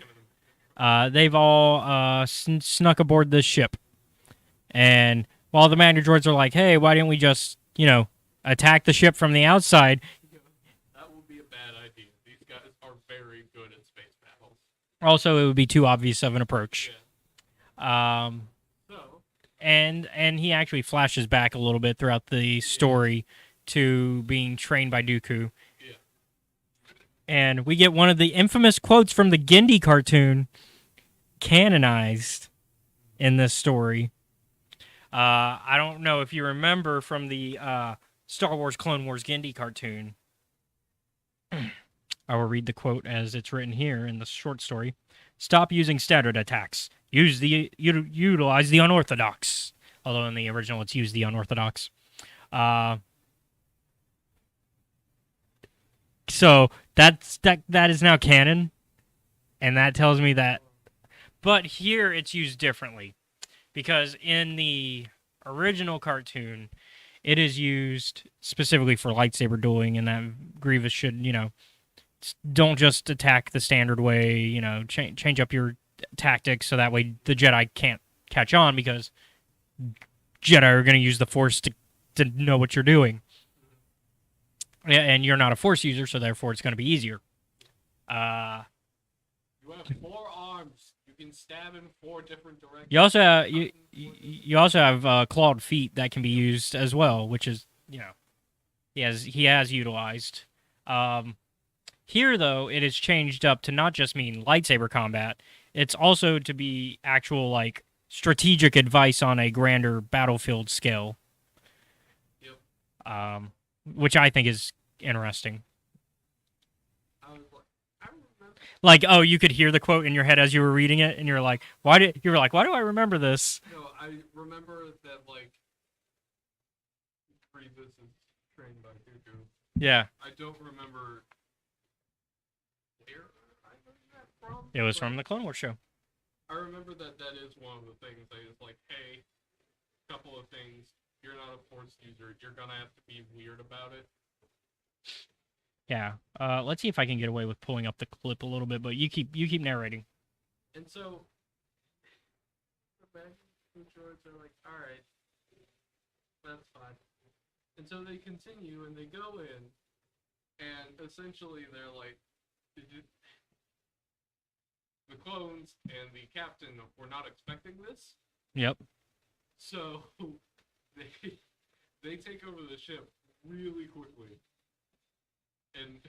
S1: they've all snuck aboard this ship. And while the Magna droids are like, hey, why didn't we just, attack the ship from the outside?
S2: That would be a bad idea. These guys are very good at space battles.
S1: Also, it would be too obvious of an approach.
S2: Yeah. So,
S1: And he actually flashes back a little bit throughout the story to being trained by Dooku.
S2: yeah.
S1: And we get one of the infamous quotes from the Gindie cartoon canonized in this story. I don't know if you remember from the Star Wars Clone Wars Gindie cartoon. I will read the quote as it's written here in the short story. Stop using standard attacks. utilize the unorthodox. Although in the original it's use the unorthodox. Uh, so that is now canon, and that tells me that. But here it's used differently because in the original cartoon, it is used specifically for lightsaber dueling, and that Grievous should, don't just attack the standard way, change up your tactics so that way the Jedi can't catch on because Jedi are going to use the Force to know what you're doing. And you're not a Force user, so therefore it's going to be easier.
S2: You have 4 arms. You can stab in 4 different directions.
S1: You also have clawed feet that can be used as well, which is he has utilized. Here though, it is changed up to not just mean lightsaber combat. It's also to be actual like strategic advice on a grander battlefield scale.
S2: Yep.
S1: Which I think is interesting.
S2: I remember.
S1: Like, oh, you could hear the quote in your head as you were reading it, and you're like, why do I remember this?
S2: No, I remember that like Grievous is trained by Dooku.
S1: Yeah.
S2: I don't remember where I learned that from.
S1: It was from the Clone Wars show.
S2: I remember that is one of the things that is like, hey, couple of things. You're not a Force user. You're gonna have to be weird about it.
S1: Yeah. Let's see if I can get away with pulling up the clip a little bit, but you keep narrating.
S2: And so the Bad droids are like, alright, that's fine. And so they continue and they go in, and essentially they're like, the clones and the captain were not expecting this.
S1: Yep.
S2: So they take over the ship really quickly. And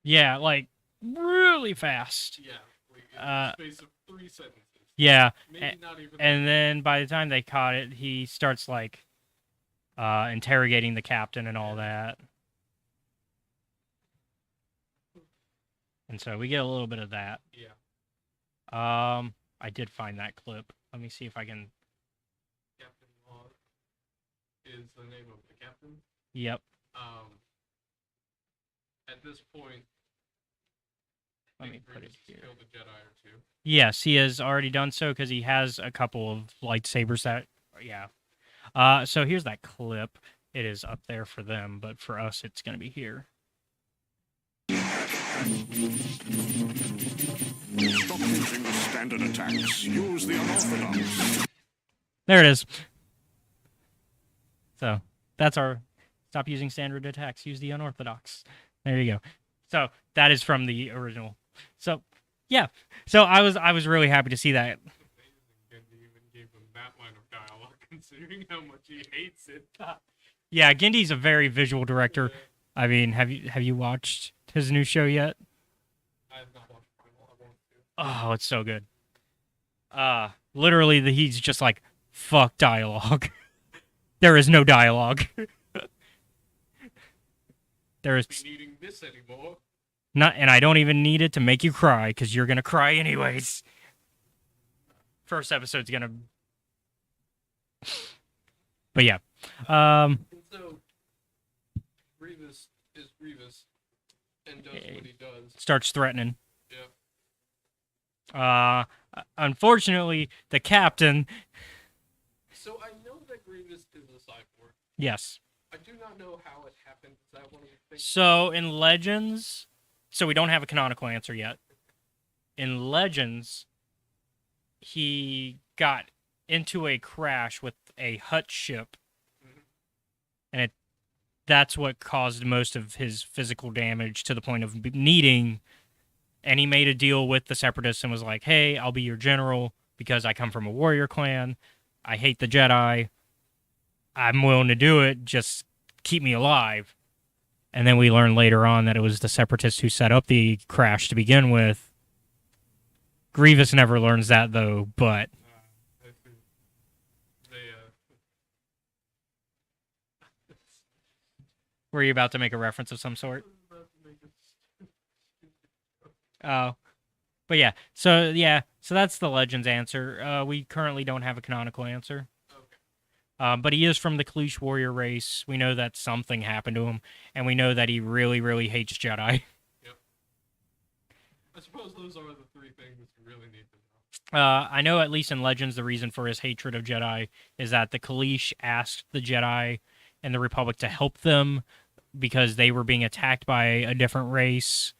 S1: yeah, like really fast.
S2: Yeah, like in the space of 3 sentences.
S1: Yeah,
S2: maybe not even.
S1: And then by the time they caught it, he starts like interrogating the captain and all that. And so we get a little bit of that.
S2: Yeah.
S1: I did find that clip. Let me see if I can.
S2: Captain Law is the name of the captain.
S1: Yep.
S2: At this point,
S1: let me put it here.
S2: Killed a Jedi or 2.
S1: Yes, he has already done so because he has a couple of lightsabers that. Yeah. So here's that clip. It is up there for them, but for us, it's going to be here.
S3: Stop using the standard attacks. Use the unorthodox.
S1: There it is. So that's our stop using standard attacks. Use the unorthodox. There you go. So that is from the original. So yeah. So I was really happy to see that.
S2: Gindi even gave him that line of dialogue, considering how much he hates it.
S1: Yeah, Gindy's a very visual director.
S2: Yeah.
S1: I mean, have you watched his new show yet?
S2: I have not watched Primal. I want to.
S1: Oh, it's so good. Literally, he's just like, fuck dialogue. There is no dialogue. There is
S2: be needing this anymore.
S1: not, and I don't even need it to make you cry because you're gonna cry anyways. First episode's gonna, but yeah.
S2: And so Grievous is Grievous and does what he does.
S1: Starts threatening.
S2: Yeah.
S1: Unfortunately, the captain.
S2: So I know that Grievous is a cyborg.
S1: Yes.
S2: I do not know how it happened. Is that one of the things?
S1: So in Legends, so we don't have a canonical answer yet. In Legends, he got into a crash with a Hutt ship, and that's what caused most of his physical damage to the point of needing. And he made a deal with the Separatists and was like, "Hey, I'll be your general because I come from a warrior clan. I hate the Jedi. I'm willing to do it. Just keep me alive." And then we learn later on that it was the Separatists who set up the crash to begin with. Grievous never learns that, though, but...
S2: I see. They,
S1: Were you about to make a reference of some sort? Oh. But so that's the Legends answer. We currently don't have a canonical answer.
S2: Okay.
S1: But he is from the Kaleesh warrior race. We know that something happened to him, and we know that he really, really hates Jedi.
S2: Yep. I suppose those are the three things you really need to know.
S1: I know, at least in Legends, the reason for his hatred of Jedi is that the Kaleesh asked the Jedi and the Republic to help them because they were being attacked by a different race.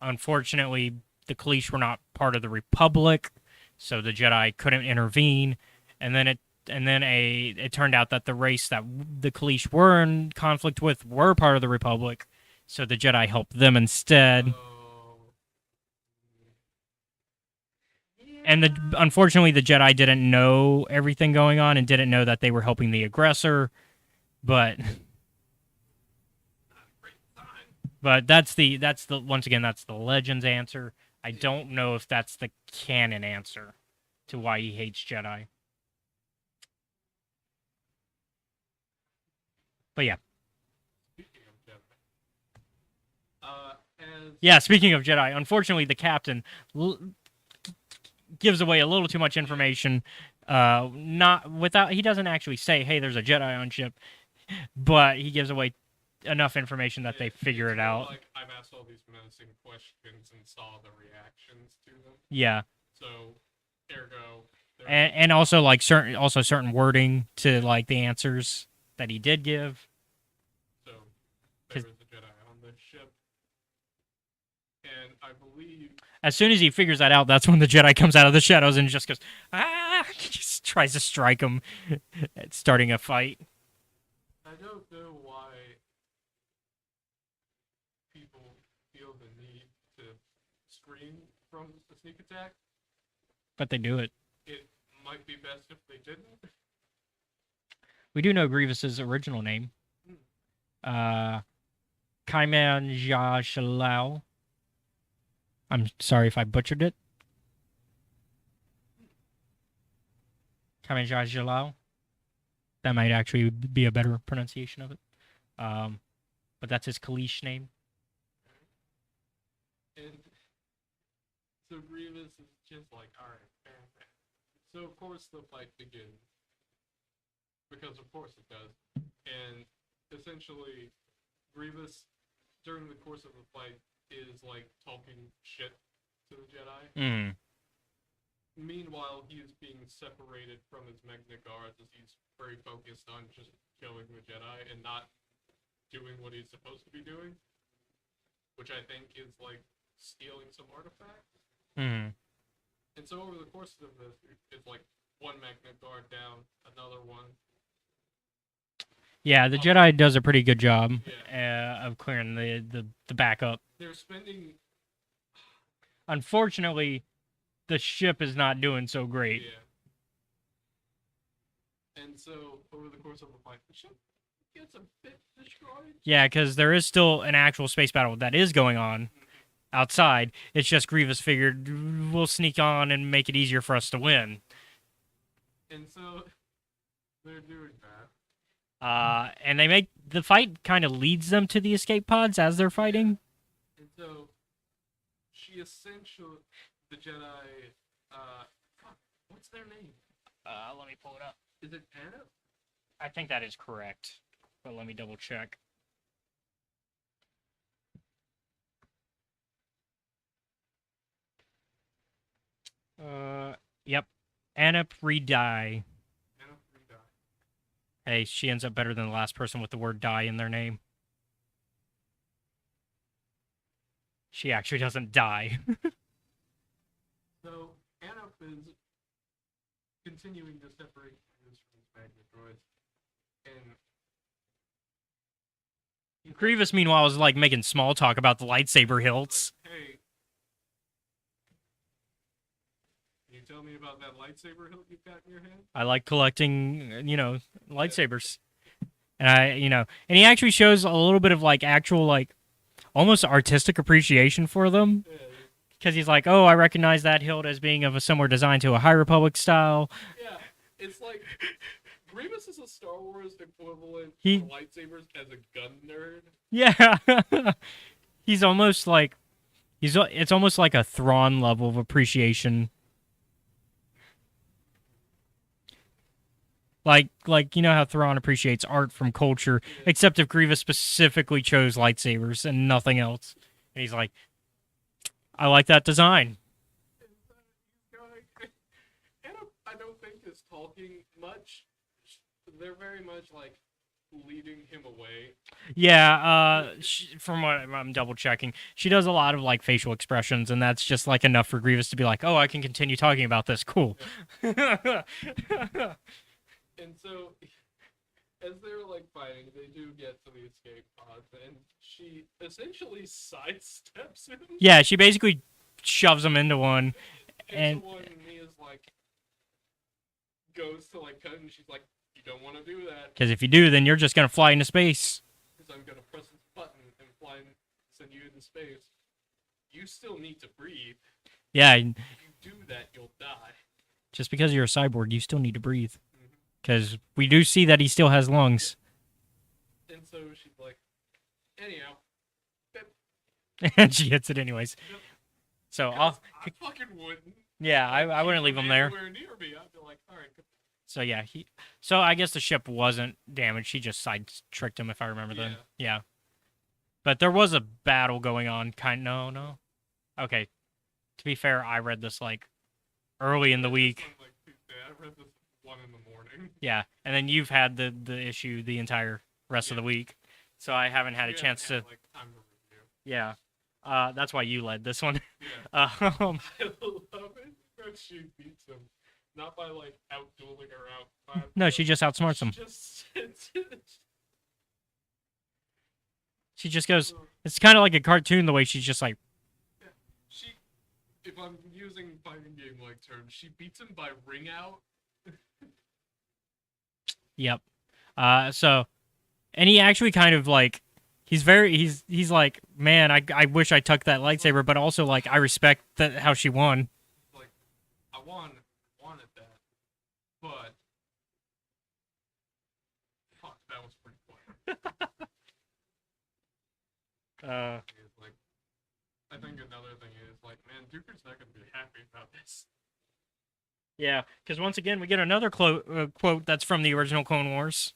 S1: Unfortunately, the Kaleesh were not part of the Republic, so the Jedi couldn't intervene. And then it turned out that the race that the Kaleesh were in conflict with were part of the Republic, so the Jedi helped them instead.
S2: Oh.
S1: And unfortunately, the Jedi didn't know everything going on and didn't know that they were helping the aggressor. But that's the once again that's the Legends answer. I don't know if that's the canon answer to why he hates Jedi. But yeah.
S2: Speaking of Jedi.
S1: Speaking of Jedi, unfortunately, the captain gives away a little too much information. He doesn't actually say, "Hey, there's a Jedi on ship," but he gives away enough information that they figure it out.
S2: Like, I've asked all these menacing questions and saw the reactions to them.
S1: Yeah.
S2: So, ergo.
S1: And also like certain wording to like the answers that he did give.
S2: So there is a Jedi on this ship, and I believe
S1: as soon as he figures that out, that's when the Jedi comes out of the shadows and just goes, ah! He just tries to strike him, starting a fight.
S2: I don't know why people feel the need to screen from the sneak attack.
S1: But they do it.
S2: It might be best if they didn't.
S1: We do know Grievous's original name. Kaiman Jia. I'm sorry if I butchered it. Kaiman Jia. That might actually be a better pronunciation of it. But that's his Kaleesh name.
S2: And so Grievous is just like, alright, fair. So of course the fight begins. Because of course it does. And essentially, Grievous, during the course of the fight, is like talking shit to the Jedi. Meanwhile, he is being separated from his Magna Guards as he's very focused on just killing the Jedi and not doing what he's supposed to be doing. Which I think is like stealing some artifacts. And so over the course of this, it's like one Magna Guard down, another one.
S1: Yeah, the Jedi does a pretty good job of clearing the backup.
S2: They're spending...
S1: Unfortunately, the ship is not doing so great.
S2: Yeah. And so, over the course of the fight, the ship gets a bit destroyed.
S1: Yeah, because there is still an actual space battle that is going on outside. It's just Grievous figured we'll sneak on and make it easier for us to win.
S2: And so, they're doing that.
S1: And they make the fight kind of leads them to the escape pods as they're fighting.
S2: And so, she essentially, the Jedi, what's their name?
S1: Let me pull it up.
S2: Is it Anna?
S1: I think that is correct, but let me double check. Yep. Anip Redie. Hey, she ends up better than the last person with the word die in their name. She actually doesn't die.
S2: So, Anup is continuing to separate Grievous from his Magna droids. And
S1: Grievous, meanwhile, is like making small talk about the lightsaber hilts.
S2: Like, hey, can you tell me about that lightsaber hilt you've got in your hand?
S1: I like collecting, lightsabers. And and he actually shows a little bit of like actual like almost artistic appreciation for them. Because he's like, oh, I recognize that hilt as being of a similar design to a High Republic style.
S2: Yeah, it's like Grievous is a Star Wars equivalent
S1: He-
S2: for lightsabers as a gun nerd.
S1: Yeah. He's almost like It's almost like a Thrawn level of appreciation. Like you know how Thrawn appreciates art from culture,
S2: Yeah.
S1: except if Grievous specifically chose lightsabers and nothing else. And he's like, I like that design.
S2: And I don't think is talking much. They're very much like leading him away.
S1: Yeah, from what I'm double checking, she does a lot of like facial expressions, and that's just like enough for Grievous to be like, "Oh, I can continue talking about this. Cool."
S2: And so, as they're like fighting, they do get to the escape pods, and she essentially sidesteps him.
S1: Yeah, she basically shoves him into one,
S2: And
S1: and
S2: so when Mia's like goes to like cut, and she's like, "You don't want to do that,
S1: because if you do, then you're just gonna fly into space.
S2: because I'm gonna press this button and fly and send you into space. You still need to breathe.
S1: Yeah,
S2: If you do that, you'll die."
S1: just because you're a cyborg, you still need to breathe.
S2: Mhm.
S1: Because we do see that he still has lungs,
S2: And so she's like, anyhow,
S1: and she hits it anyways.
S2: Yep.
S1: So
S2: 'cause I fucking wouldn't.
S1: yeah, I wouldn't leave him there.
S2: Anywhere near me, I'd be like, all right.
S1: So yeah, So I guess the ship wasn't damaged. She just side tricked him, if I remember. Then yeah. But there was a battle going on. No. Okay. To be fair, I read this like early in the week.
S2: Like Tuesday. I read this at 1 in the morning.
S1: Yeah, and then you've had the issue the entire rest of the week, so I haven't had a
S2: We
S1: chance to.
S2: haven't had, like, time to review.
S1: Yeah. That's why you led this one.
S2: Yeah.
S1: Um,
S2: I love it when she beats him. Not by like outdueling or out.
S1: no, she just outsmarts him. She just goes. It's kind of like a cartoon the way she's just like,
S2: She, if I'm using fighting game like terms, she beats him by ring out.
S1: yep. So, and he actually kind of like, he's like, man, I wish I took that lightsaber, but also like I respect that how she won.
S2: Like, I wanted that, but fuck, that was pretty fun. Like, I think another thing is like, man, Duker's not gonna be happy about this.
S1: Yeah, because once again we get another quote that's from the original Clone Wars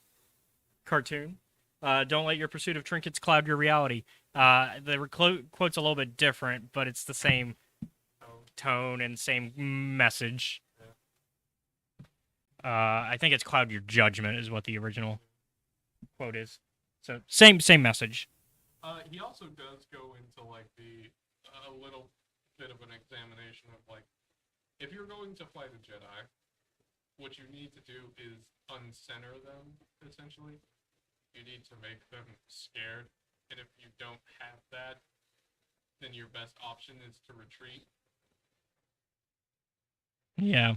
S1: cartoon. Don't let your pursuit of trinkets cloud your reality. The quote's a little bit different, but it's the same tone and same message. I think it's cloud your judgment is what the original quote is. So same message.
S2: He also does go into like a little bit of an examination of like, if you're going to fight a Jedi, what you need to do is uncenter them, essentially. You need to make them scared, and if you don't have that, then your best option is to retreat.
S1: Yeah.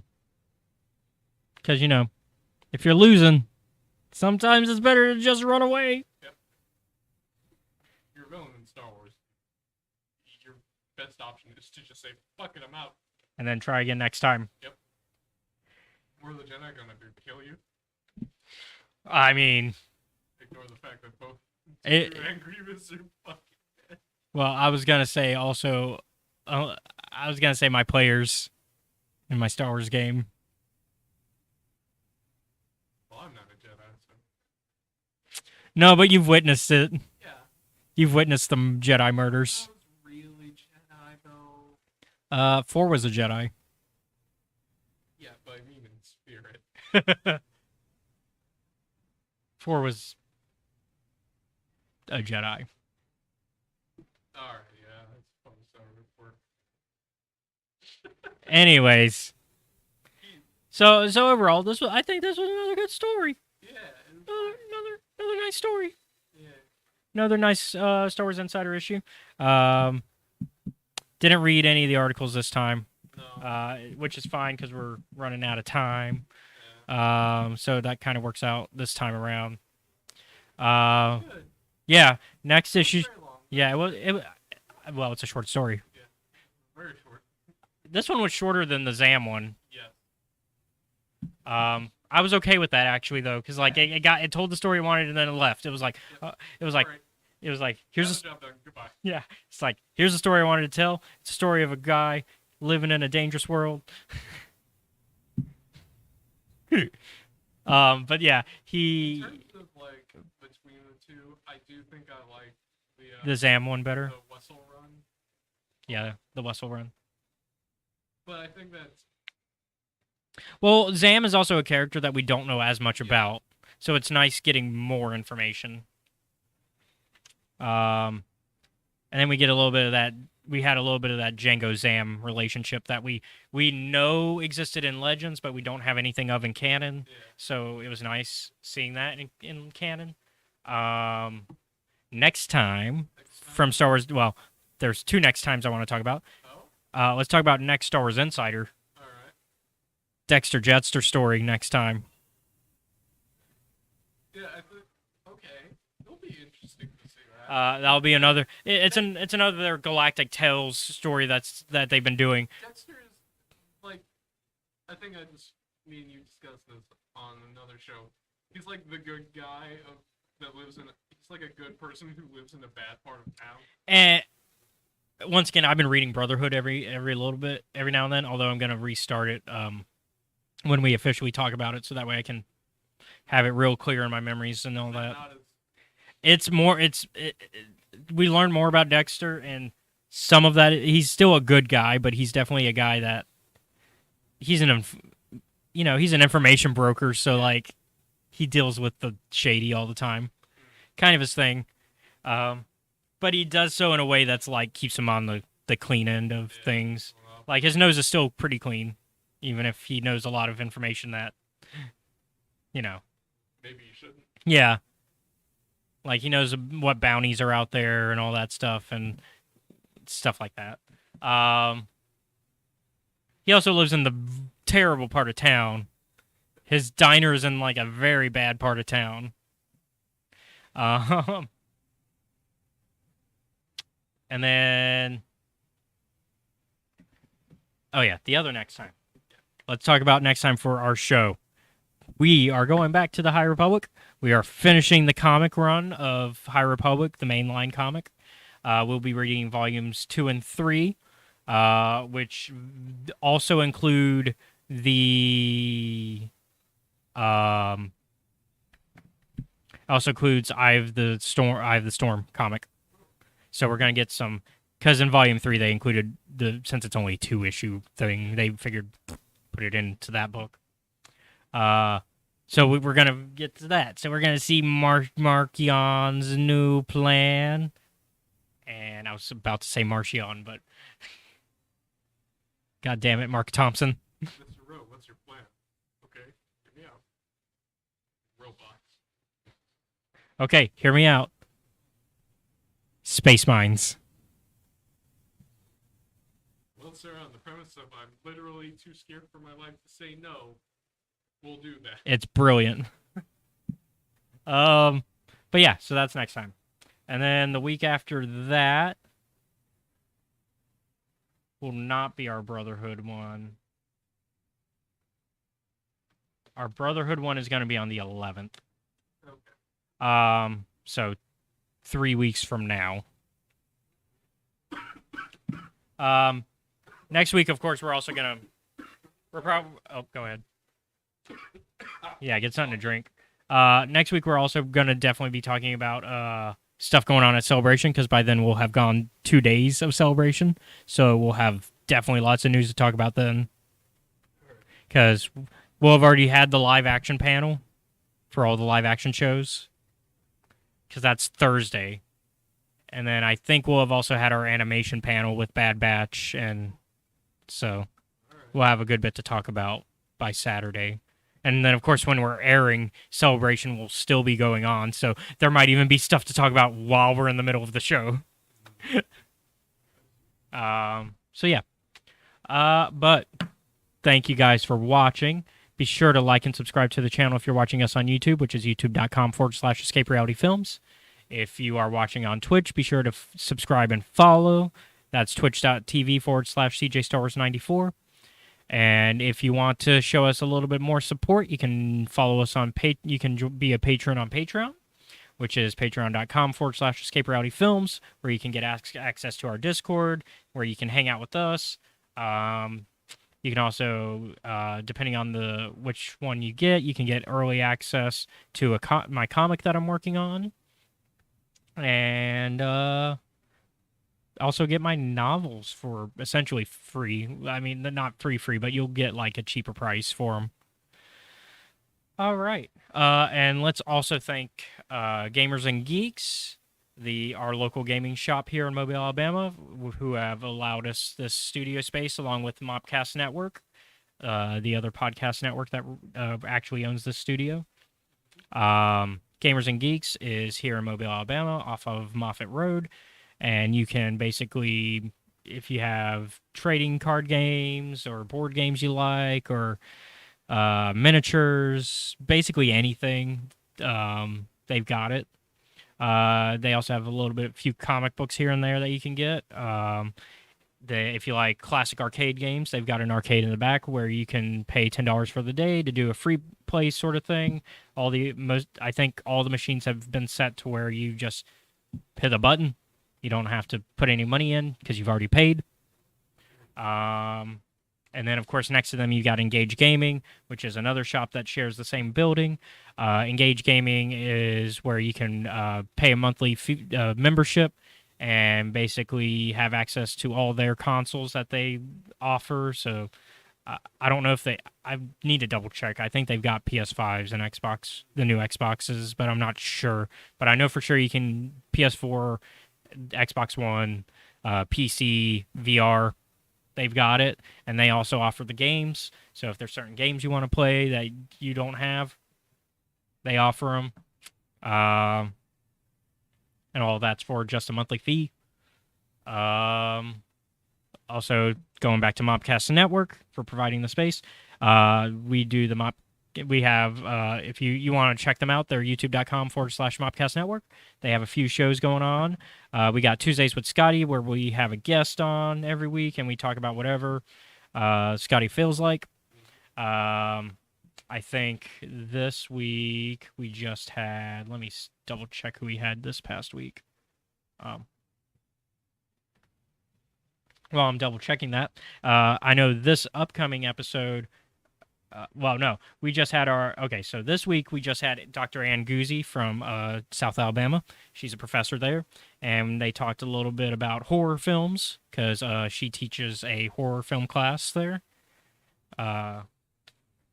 S1: Because, if you're losing, sometimes it's better to just run away.
S2: Yep. You're a villain in Star Wars. Your best option is to just say, fuck it, I'm out.
S1: And then try again next time.
S2: Yep. What are the Jedi gonna do? Kill you?
S1: I mean...
S2: Ignore the fact that both
S1: It-
S2: Dooku and Grievous are fucking dead.
S1: Well, I was going to say also... I was going to say my players in my Star Wars game.
S2: Well, I'm not a Jedi, so...
S1: No, but you've witnessed it.
S2: Yeah.
S1: You've witnessed the Jedi murders.
S2: That was really Jedi, though.
S1: 4 was a Jedi.
S2: Yeah, but I mean in spirit.
S1: 4 was a Jedi.
S2: Alright, yeah, I suppose so.
S1: Anyways. So overall, I think this was another good story.
S2: Yeah.
S1: Another nice story.
S2: Yeah.
S1: Another nice Star Wars Insider issue. Didn't read any of the articles this time,
S2: No.
S1: which is fine because we're running out of time.
S2: Yeah.
S1: So that kind of works out this time around.
S2: Good.
S1: Yeah, next issue.
S2: Very long.
S1: Yeah, well, it's a short story.
S2: Yeah. Very short.
S1: This one was shorter than the Zam one.
S2: Yeah.
S1: I was okay with that actually though, because like it told the story it wanted and then it left. It was like
S2: Alright.
S1: it was like, here's
S2: Got
S1: a
S2: the job done. Goodbye.
S1: yeah, it's like, here's a story I wanted to tell. It's a story of a guy living in a dangerous world. But yeah,
S2: In terms of like between the two, I do think I like
S1: the Zam one better.
S2: the Wessel run,
S1: Yeah, the Wessel run.
S2: but I think that's
S1: Well, Zam is also a character that we don't know as much
S2: Yeah.
S1: about, so it's nice getting more information. And then we get a little bit of that. We had a little bit of that Django Zam relationship that we know existed in Legends, but we don't have anything of in canon.
S2: yeah.
S1: So it was nice seeing that in canon. Next time
S2: Next time.
S1: from Star Wars. Well, there's two next times I want to talk about.
S2: Oh,
S1: Let's talk about next Star Wars Insider.
S2: all right.
S1: Dexter Jetster story next time.
S2: Yeah, I think okay. It'll be interesting to see that.
S1: That'll be another. It's another Galactic Tales story that they've been doing.
S2: Dexter is like, I think me and you discussed this on another show. He's like the good guy that lives in. He's like a good person who lives in a bad part of town.
S1: And once again, I've been reading Brotherhood every little bit, every now and then. Although I'm gonna restart it when we officially talk about it, so that way I can have it real clear in my memories and all that.
S2: Not as
S1: It's more. We learn more about Dexter, and some of that. He's still a good guy, but he's definitely a guy that he's he's an information broker. So like, he deals with the shady all the time, kind of his thing. But he does so in a way that's like keeps him on the clean end of things.
S2: well,
S1: Like his nose is still pretty clean, even if he knows a lot of information that,
S2: maybe you shouldn't.
S1: yeah. Like he knows what bounties are out there and all that stuff and stuff like that. He also lives in the terrible part of town. His diner is in like a very bad part of town. And then, oh yeah, the other next time. Let's talk about next time for our show. We are going back to the High Republic. We are finishing the comic run of High Republic, the mainline comic. We'll be reading volumes 2 and 3, which also include the also includes Eye of the Storm comic. So we're gonna get some, because in volume 3 they included since it's only a 2-issue thing, they figured put it into that book. So we're gonna get to that. So we're gonna see Marchion's new plan, and I was about to say Marchion, but God damn it, Mark Thompson.
S2: Mr. Rowe, what's your plan? Okay, hear me out. Robots.
S1: Okay, hear me out. Space mines.
S2: Well, sir, on the premise of I'm literally too scared for my life to say no, we'll do that.
S1: It's brilliant. But yeah, so that's next time. And then the week after that will not be our Brotherhood one. Our Brotherhood one is going to be on the 11th.
S2: Okay.
S1: So 3 weeks from now. Next week, of course, we're also going to... Oh, go ahead. Yeah, get something to drink. Next week, we're also going to definitely be talking about stuff going on at Celebration, because by then we'll have gone 2 days of Celebration. So we'll have definitely lots of news to talk about then. Because we'll have already had the live action panel for all the live action shows. Because that's Thursday. And then I think we'll have also had our animation panel with Bad Batch. And so we'll have a good bit to talk about by Saturday. And then, of course, when we're airing, Celebration will still be going on. So there might even be stuff to talk about while we're in the middle of the show. So, yeah. But thank you guys for watching. Be sure to like and subscribe to the channel if you're watching us on YouTube, which is youtube.com/Escape Reality Films. If you are watching on Twitch, be sure to subscribe and follow. That's twitch.tv/CJ Star Wars 94. And if you want to show us a little bit more support, you can follow us on you can be a patron on Patreon. which is patreon.com/Escape Reality Films, where you can get access to our Discord, where you can hang out with us. You can also, depending on which one you get, you can get early access to my comic that I'm working on, and also get my novels for essentially free. I mean, they're not free, but you'll get like a cheaper price for them. All right, and let's also thank Gamers and Geeks, our local gaming shop here in Mobile, Alabama, who have allowed us this studio space along with Mobcast Network, the other podcast network that actually owns this studio. Gamers and Geeks is here in Mobile, Alabama, off of Moffett Road, and you can basically, if you have trading card games or board games you like, or miniatures, basically anything, they've got it. They also have a few comic books here and there that you can get. If you like classic arcade games, they've got an arcade in the back where you can pay $10 for the day to do a free play sort of thing. I think all the machines have been set to where you just hit a button. You don't have to put any money in because you've already paid. And then, of course, next to them, you got Engage Gaming, which is another shop that shares the same building. Engage Gaming is where you can pay a monthly membership and basically have access to all their consoles that they offer. So I don't know if I need to double check. I think they've got PS5s and the new Xboxes, but I'm not sure. But I know for sure you can PS4, Xbox One, PC, VR. They've got it, and they also offer the games. So if there's certain games you want to play that you don't have, they offer them. And all that's for just a monthly fee. Also, going back to Mobcast Network for providing the space. We do the we have, if you want to check them out, they're youtube.com/Mobcast Network. They have a few shows going on. We got Tuesdays with Scotty, where we have a guest on every week, and we talk about whatever Scotty feels like. I think this week we just had, let me double check who we had this past week. Well, I'm double checking that. I know this upcoming episode, we just had so this week we just had Dr. Ann Guzzi from South Alabama. She's a professor there, and they talked a little bit about horror films, because she teaches a horror film class there.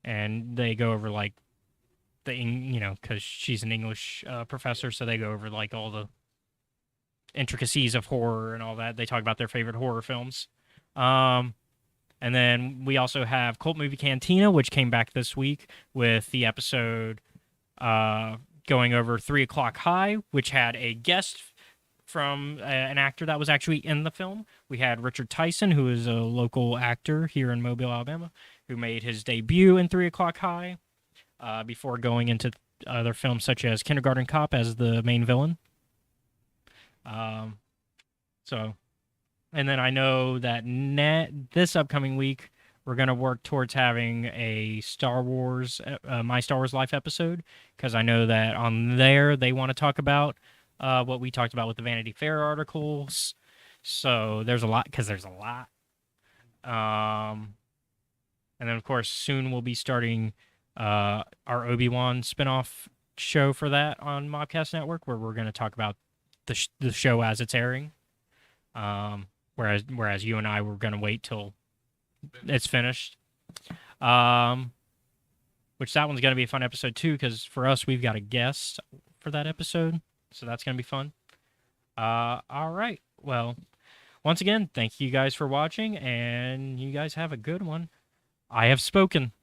S1: And they go over, like, because she's an English professor, so they go over, like, all the intricacies of horror and all that. They talk about their favorite horror films. And then we also have Cult Movie Cantina, which came back this week with the episode going over 3 O'Clock High, which had a guest from an actor that was actually in the film. We had Richard Tyson, who is a local actor here in Mobile, Alabama, who made his debut in 3 O'Clock High before going into other films such as Kindergarten Cop as the main villain. And then I know that this upcoming week, we're going to work towards having a Star Wars, My Star Wars Life episode, because I know that on there they want to talk about what we talked about with the Vanity Fair articles. So there's a lot. And then, of course, soon we'll be starting our Obi-Wan spinoff show for that on Mobcast Network, where we're going to talk about the show as it's airing. Whereas you and I were going to wait till it's finished. Which that one's going to be a fun episode too, because for us, we've got a guest for that episode. So that's going to be fun. All right. Well, once again, thank you guys for watching, and you guys have a good one. I have spoken.